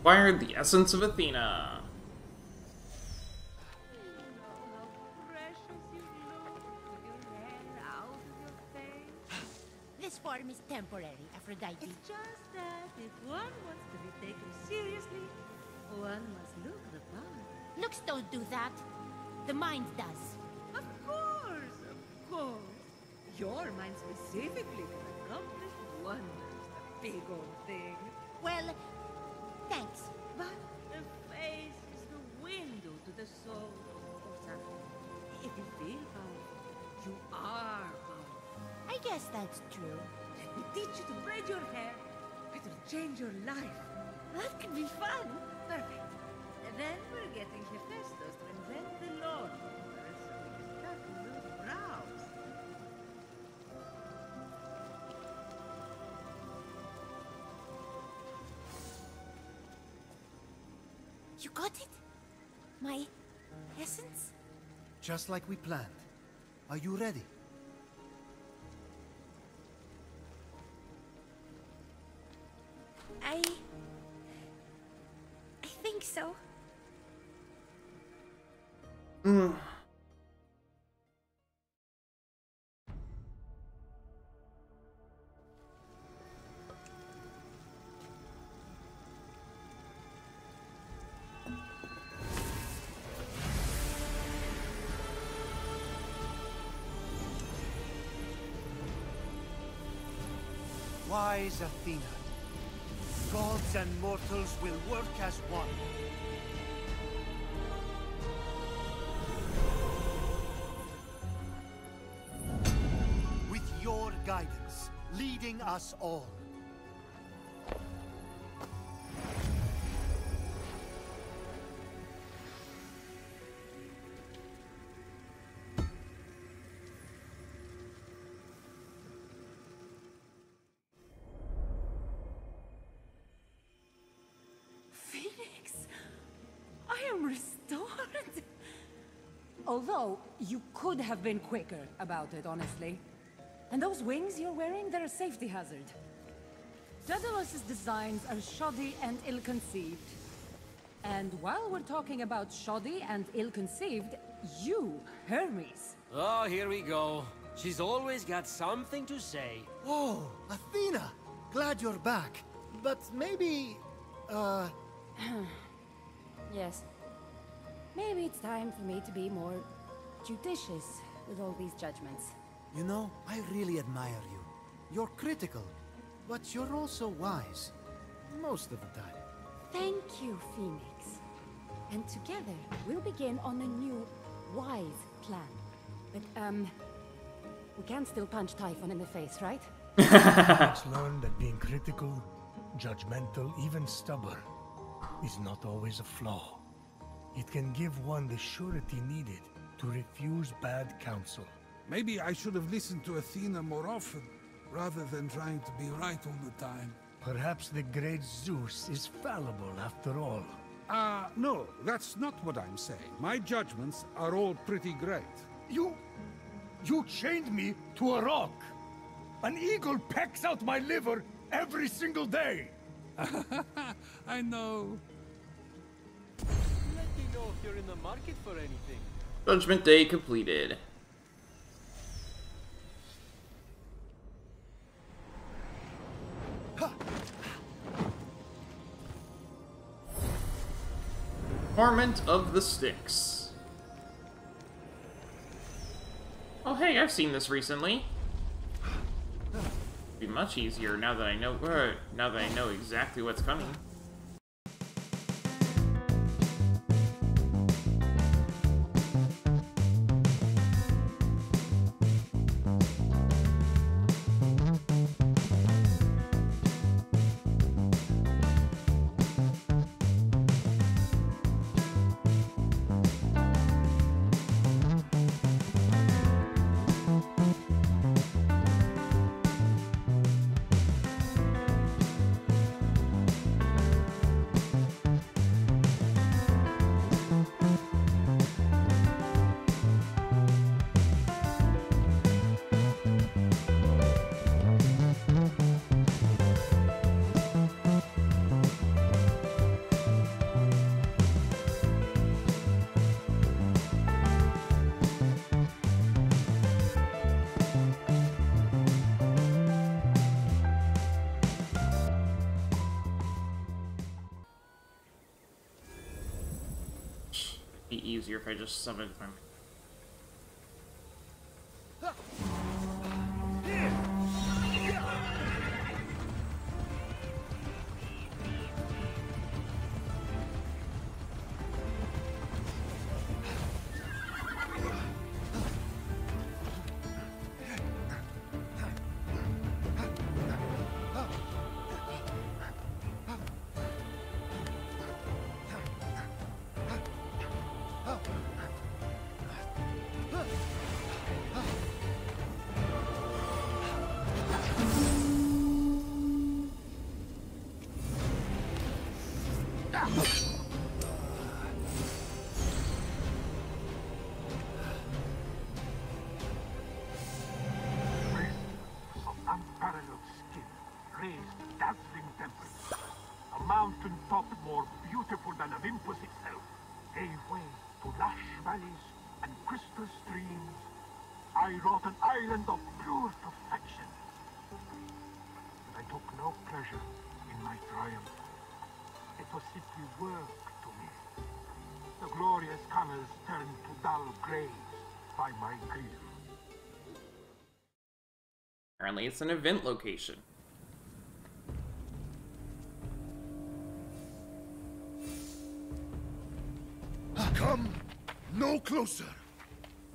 Acquired the essence of Athena. This form is temporary, Aphrodite. It's just that if one wants to be taken seriously, one must look the part. Looks don't do that. The mind does. Of course, of course. Your mind specifically can accomplish wonders, the big old thing. Well, thanks. But the face is the window to the soul, or something. If you feel powerful, you are powerful. I guess that's true. Let me teach you to braid your hair. It'll change your life. That could be fun. Perfect. And then we're getting Hephaestus to invent the lawn mower so we can cut those brows. You got it? My essence? Just like we planned. Are you ready? I think so. Wise Athena. Gods and mortals will work as one. With your guidance, leading us all. Fenyx, I am restored. Although, you could have been quicker about it, honestly. And those wings you're wearing, they're a safety hazard. Daedalus's designs are shoddy and ill-conceived. And while we're talking about shoddy and ill-conceived, you, Hermes. Oh, here we go. She's always got something to say. Oh, Athena! Glad you're back. But maybe... Yes. Maybe it's time for me to be more judicious with all these judgments. You know, I really admire you. You're critical, but you're also wise. Most of the time. Thank you, Fenyx. And together, we'll begin on a new, wise plan. But, we can still punch Typhon in the face, right? Let's learn that being critical, judgmental, even stubborn, is not always a flaw. It can give one the surety needed to refuse bad counsel. Maybe I should have listened to Athena more often, rather than trying to be right all the time. Perhaps the great Zeus is fallible after all. No, that's not what I'm saying. My judgments are all pretty great. You chained me to a rock. An eagle pecks out my liver every single day. I know. Let me know if you're in the market for anything. Judgment Day completed. Torment of the Styx. Oh hey, I've seen this recently. It'll be much easier now that I know exactly what's coming. easier if I just summoned him. I wrought an island of pure perfection. But I took no pleasure in my triumph. It was simply work to me. The glorious colors turned to dull grays by my grief. Apparently it's an event location. Come no closer.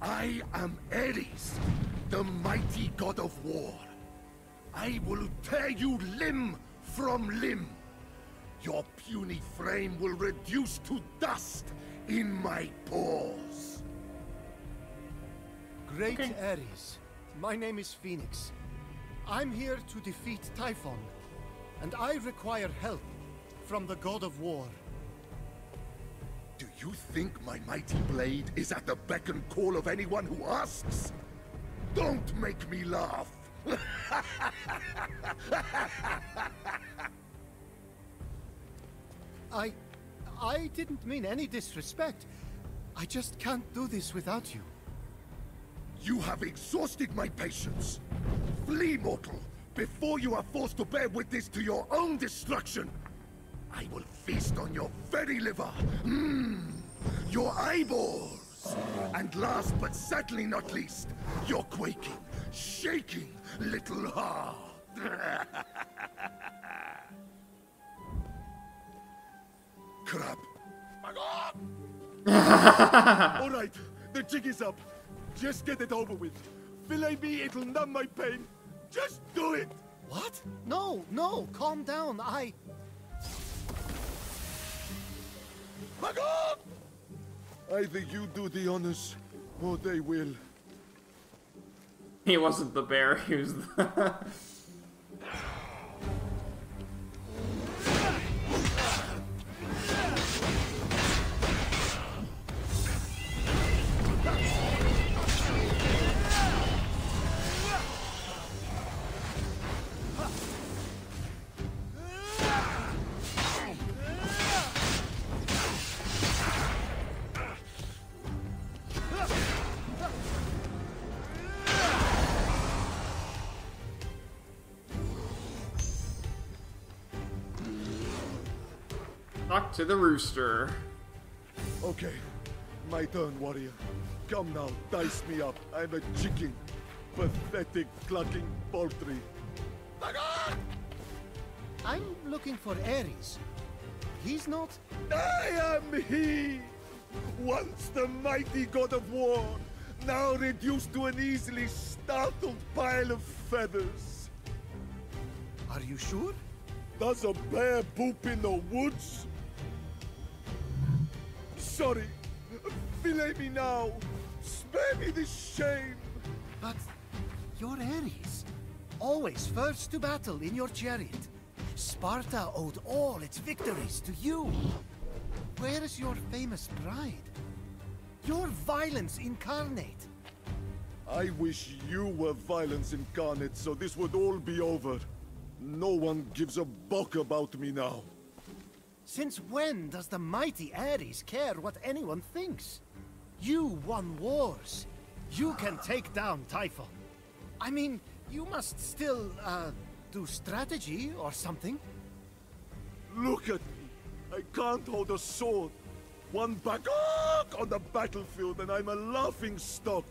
I am Ares, the mighty god of war. I will tear you limb from limb. Your puny frame will reduce to dust in my paws. Great Ares, my name is Fenyx. I'm here to defeat Typhon, and I require help from the god of war. Do you think my mighty blade is at the beck and call of anyone who asks? Don't make me laugh! I didn't mean any disrespect. I just can't do this without you. You have exhausted my patience. Flee, mortal, before you are forced to bear witness to your own destruction. I will feast on your very liver. Your eyeballs. And last but certainly not least, your quaking, shaking little heart. Crap. Alright, the jig is up. Just get it over with. Fillet me, it'll numb my pain. Just do it! What? No, no, calm down. I think you do the honors, or they will. He wasn't the bear, he was the... Talk to the rooster. Okay, my turn, warrior. Come now, dice me up. I'm a chicken. Pathetic, clucking poultry. I'm looking for Ares. He's not... I am he! Once the mighty god of war, now reduced to an easily startled pile of feathers. Are you sure? Does a bear poop in the woods? Sorry. Fillet me now. Spare me this shame. But you're Ares. Always first to battle in your chariot. Sparta owed all its victories to you. Where is your famous pride? Your violence incarnate. I wish you were violence incarnate, so this would all be over. No one gives a buck about me now. Since when does the mighty Ares care what anyone thinks? You won wars. You can take down Typhon. I mean, you must still, do strategy or something. Look at me. I can't hold a sword. One back on the battlefield and I'm a laughing stock.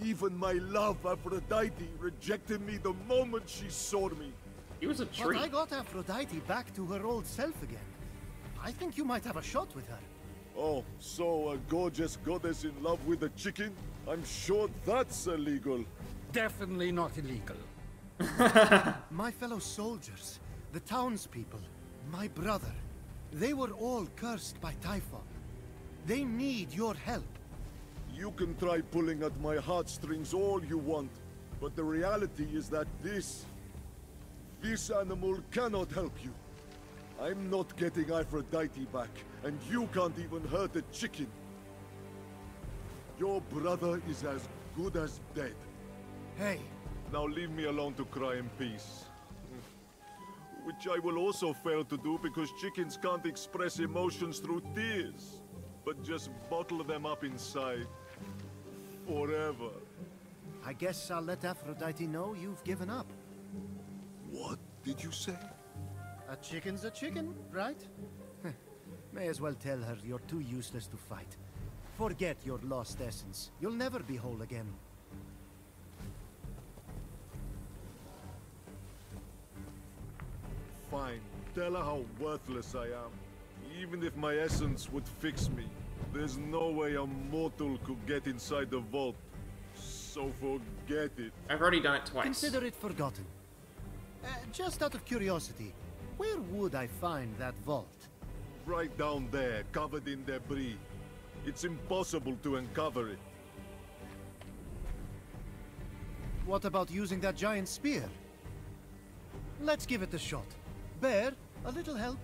Even my love, Aphrodite, rejected me the moment she saw me. He was a treat. But I got Aphrodite back to her old self again. I think you might have a shot with her. Oh, so a gorgeous goddess in love with a chicken? I'm sure that's illegal. Definitely not illegal. My fellow soldiers, the townspeople, my brother, they were all cursed by Typhon. They need your help. You can try pulling at my heartstrings all you want, but the reality is that this animal cannot help you. I'm not getting Aphrodite back, and you can't even hurt a chicken. Your brother is as good as dead. Hey. Now leave me alone to cry in peace. Which I will also fail to do because chickens can't express emotions through tears, but just bottle them up inside. Forever. I guess I'll let Aphrodite know you've given up. What did you say? A chicken's a chicken, right? May as well tell her you're too useless to fight. Forget your lost essence. You'll never be whole again. Fine. Tell her how worthless I am. Even if my essence would fix me, there's no way a mortal could get inside the vault. So forget it. I've already done it twice. Consider it forgotten. Just out of curiosity, where would I find that vault? Right down there, covered in debris. It's impossible to uncover it. What about using that giant spear? Let's give it a shot. Bear, a little help?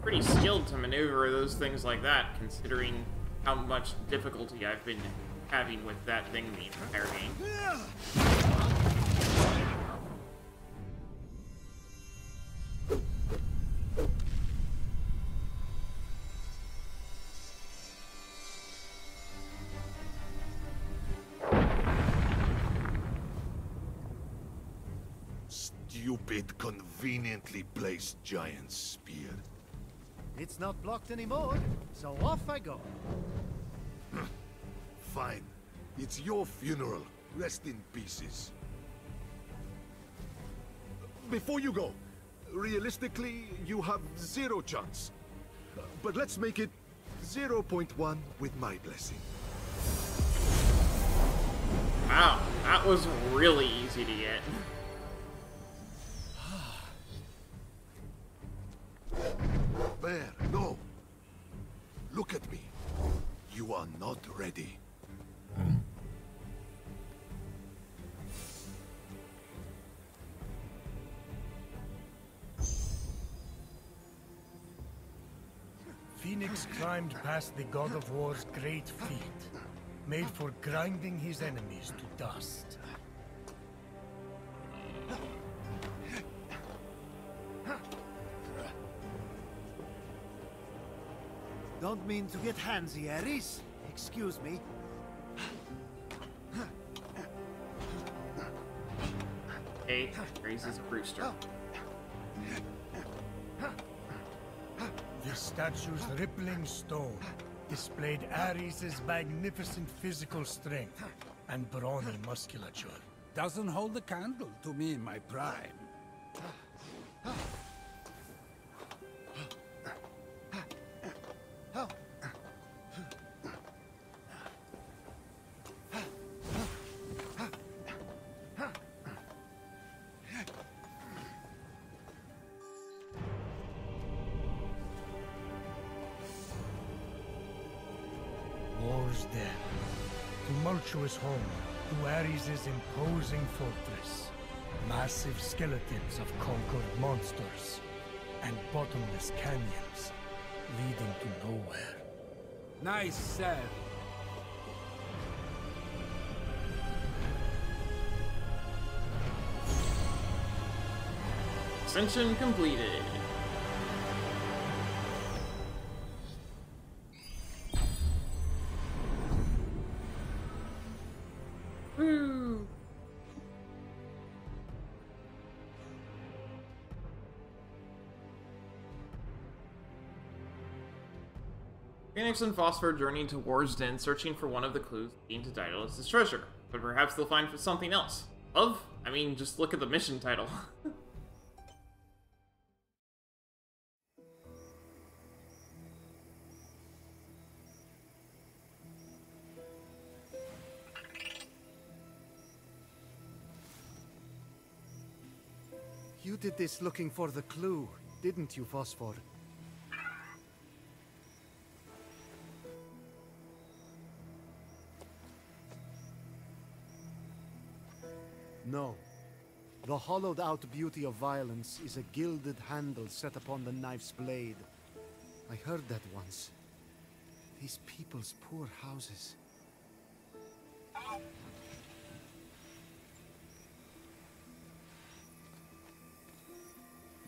Pretty skilled to maneuver those things like that, considering how much difficulty I've been having with that thing the entire game. Stupid, conveniently placed giant spear. It's not blocked anymore, so off I go. Fine. It's your funeral. Rest in pieces. Before you go, realistically, you have 0 chance. But let's make it 0.1 with my blessing. Wow, that was really easy to get. Bear, no. Look at me. You are not ready. Fenyx climbed past the God of War's great feet, made for grinding his enemies to dust. Don't mean to get handsy, Ares. Excuse me. Hey, raises Brewster. The statue's rippling stone displayed Ares' magnificent physical strength and brawny musculature. Doesn't hold a candle to me in my prime. War's dead. Tumultuous home to Ares' imposing fortress. Massive skeletons of conquered monsters and bottomless canyons. leading to nowhere. Nice said. Ascension completed. Woo! Fenyx and Phosphor journey towards Den, searching for one of the clues leading to Daedalus' treasure. But perhaps they'll find something else. I mean, just look at the mission title. You did this looking for the clue, didn't you, Phosphor? No. The hollowed-out beauty of violence is a gilded handle set upon the knife's blade. I heard that once. These people's poor houses.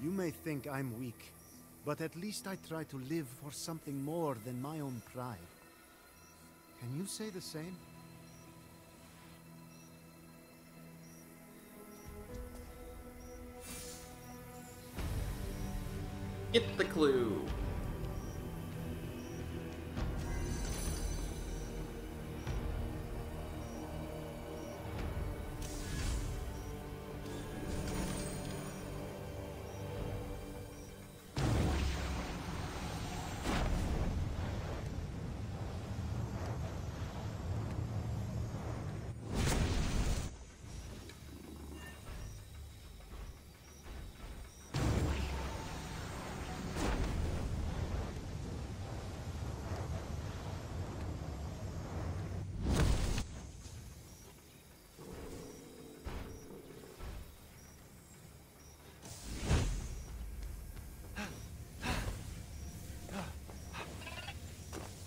You may think I'm weak, but at least I try to live for something more than my own pride. Can you say the same? Get the clue.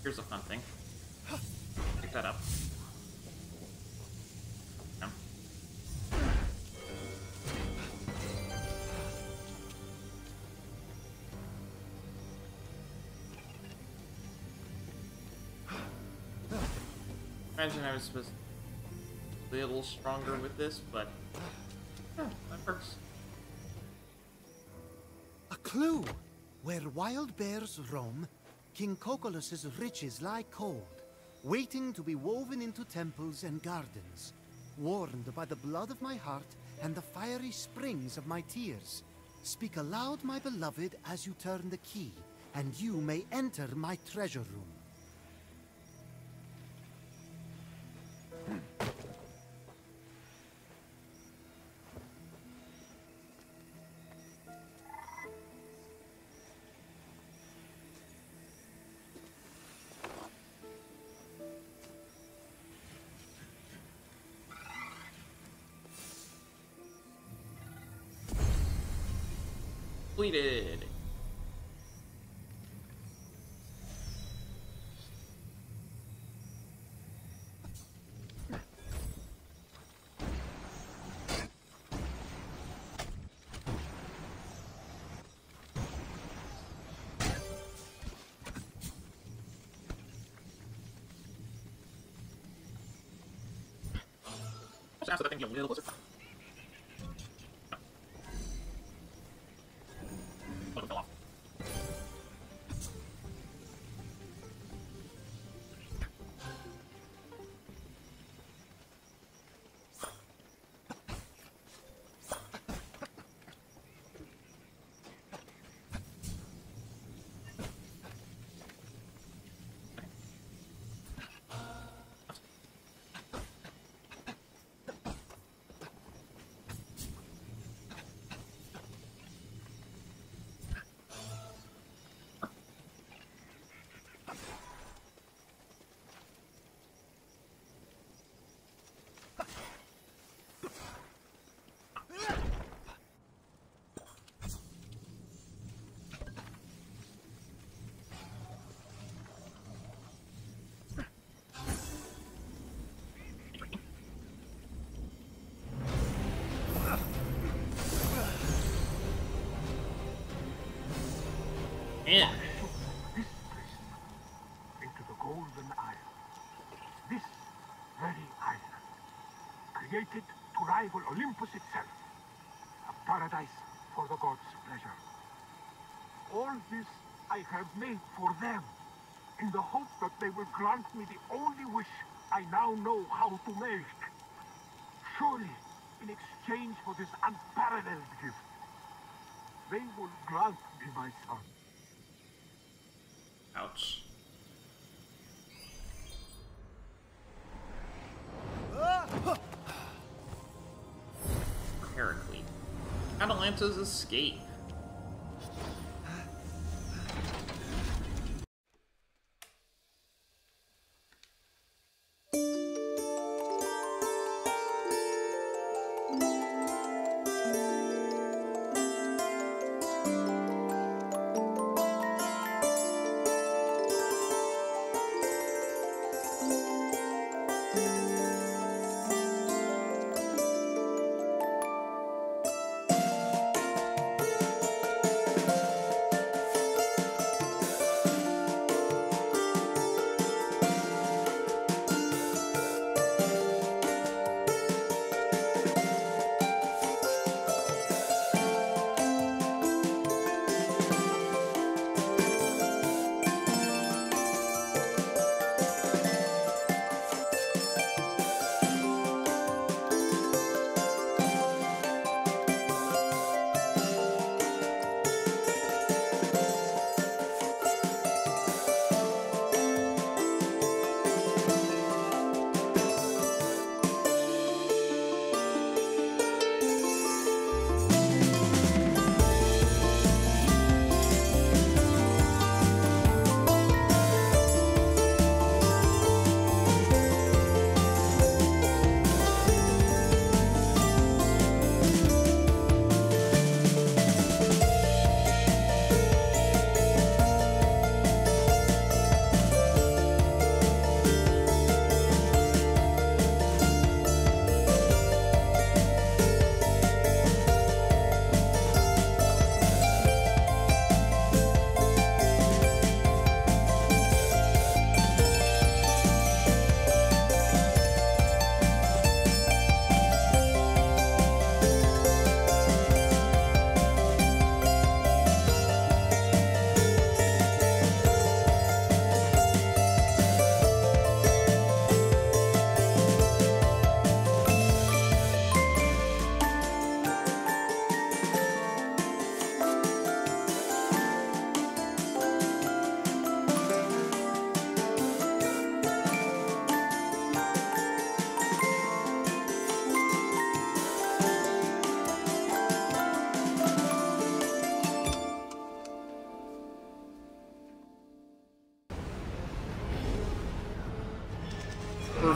Here's a fun thing. Pick that up. Yeah. Imagine I was supposed to be a little stronger with this, but yeah, that works. A clue! Where wild bears roam, King Cocolus's riches lie cold, waiting to be woven into temples and gardens, warned by the blood of my heart and the fiery springs of my tears. Speak aloud, my beloved, as you turn the key, and you may enter my treasure room. Completed. Just ask that thing a little closer. Oh, it fell off. created to rival Olympus itself. A paradise for the gods' pleasure. All this I have made for them, in the hope that they will grant me the only wish I now know how to make. Surely, in exchange for this unparalleled gift, they will grant me my son. Ouch. Heracles. Atalanta's escape.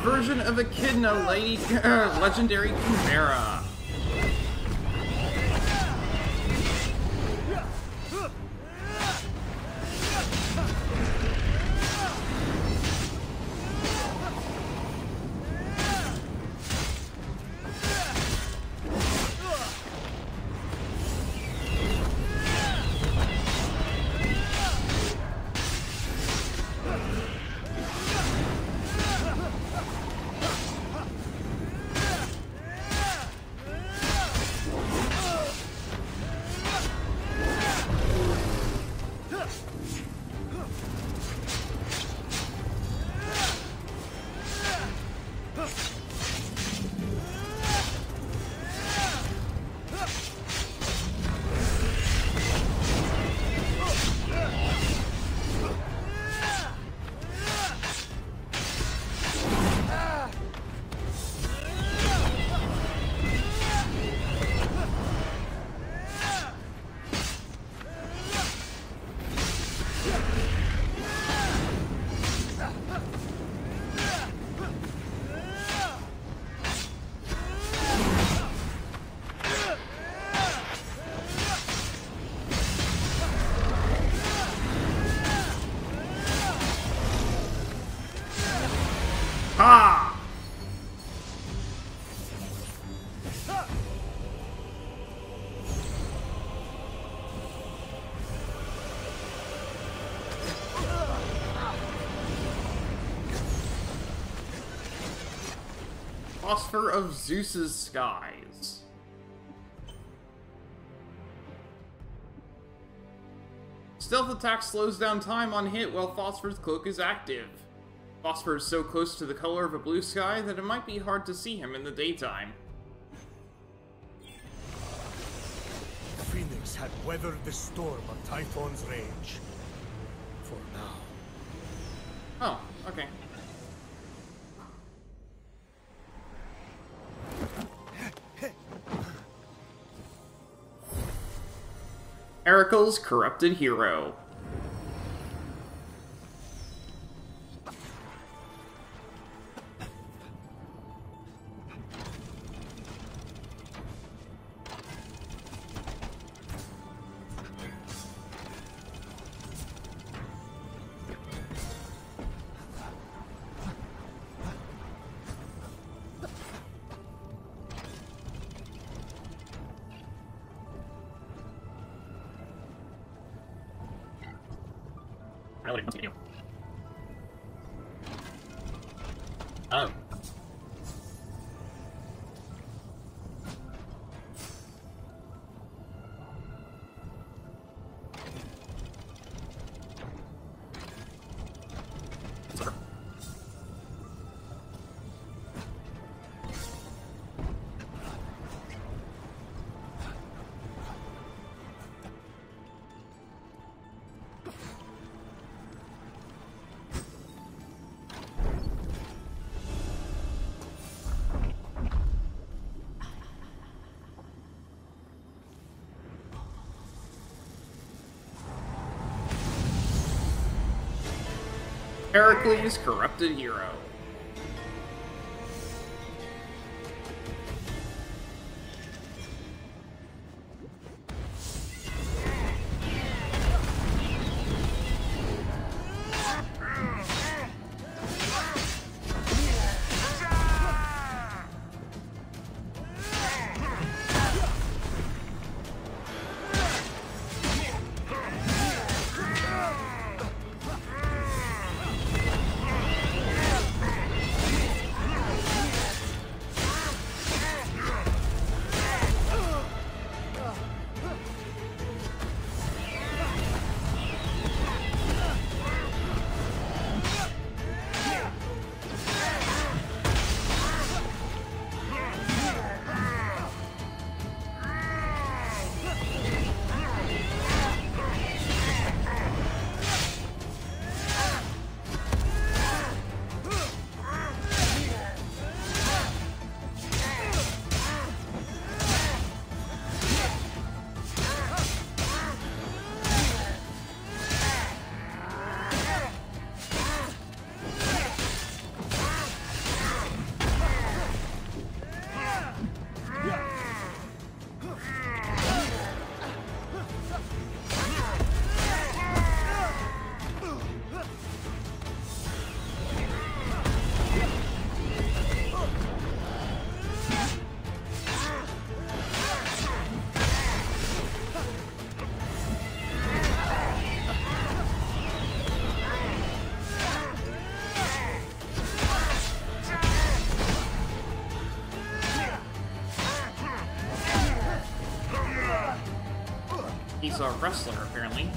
Version of Echidna, legendary Chimera. Phosphor of Zeus's skies. Stealth attack slows down time on hit while Phosphor's cloak is active. Phosphor is so close to the color of a blue sky that it might be hard to see him in the daytime. Fenyx had weathered the storm of Typhon's rage. For now. Oh, okay. Herakles, corrupted hero. Really continue. Oh. Heracles, corrupted hero. He's a wrestler, apparently.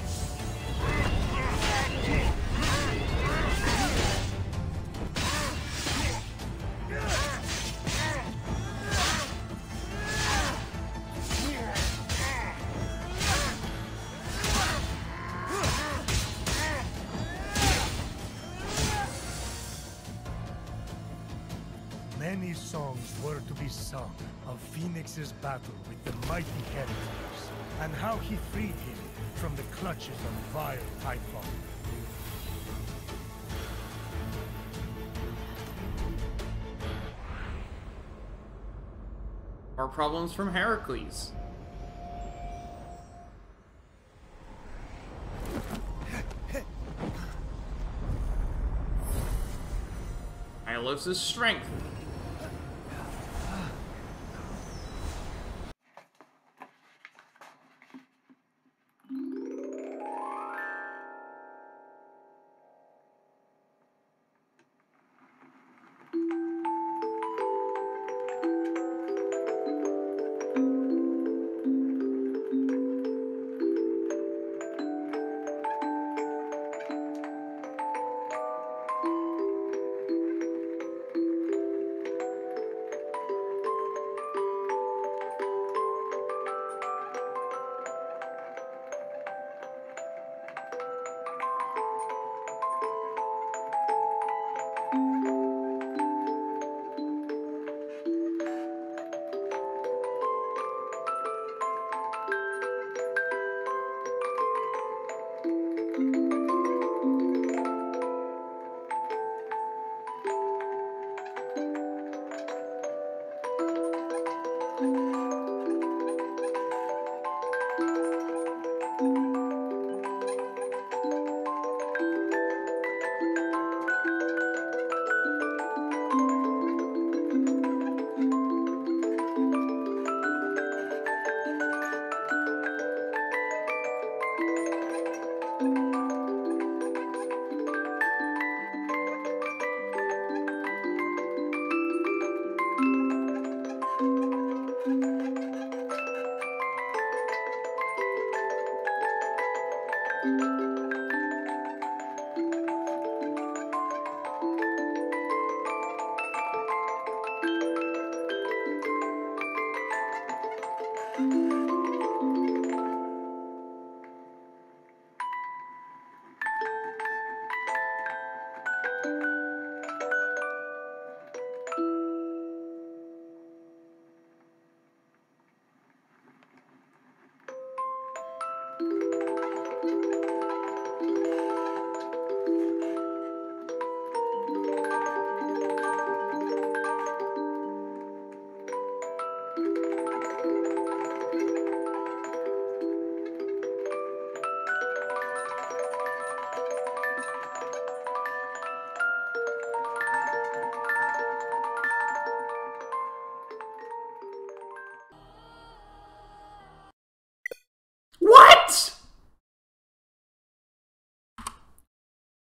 Many songs were to be sung of Fenyx's battle with the mighty Herakles, and how he freed him from the clutches of vile Typhon. More problems from Heracles. Hylos' strength.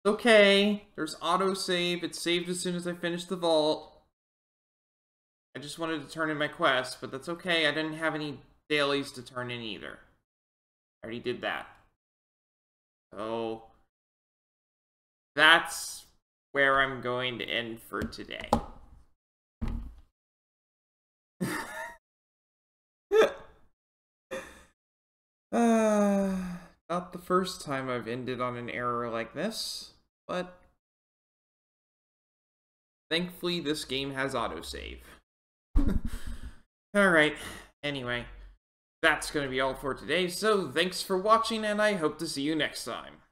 Okay, there's autosave. It saved as soon as I finished the vault. I just wanted to turn in my quest, but that's okay. I didn't have any dailies to turn in either. I already did that. So, that's where I'm going to end for today. Not the first time I've ended on an error like this, but thankfully this game has autosave. Alright, anyway, that's going to be all for today, so thanks for watching, and I hope to see you next time.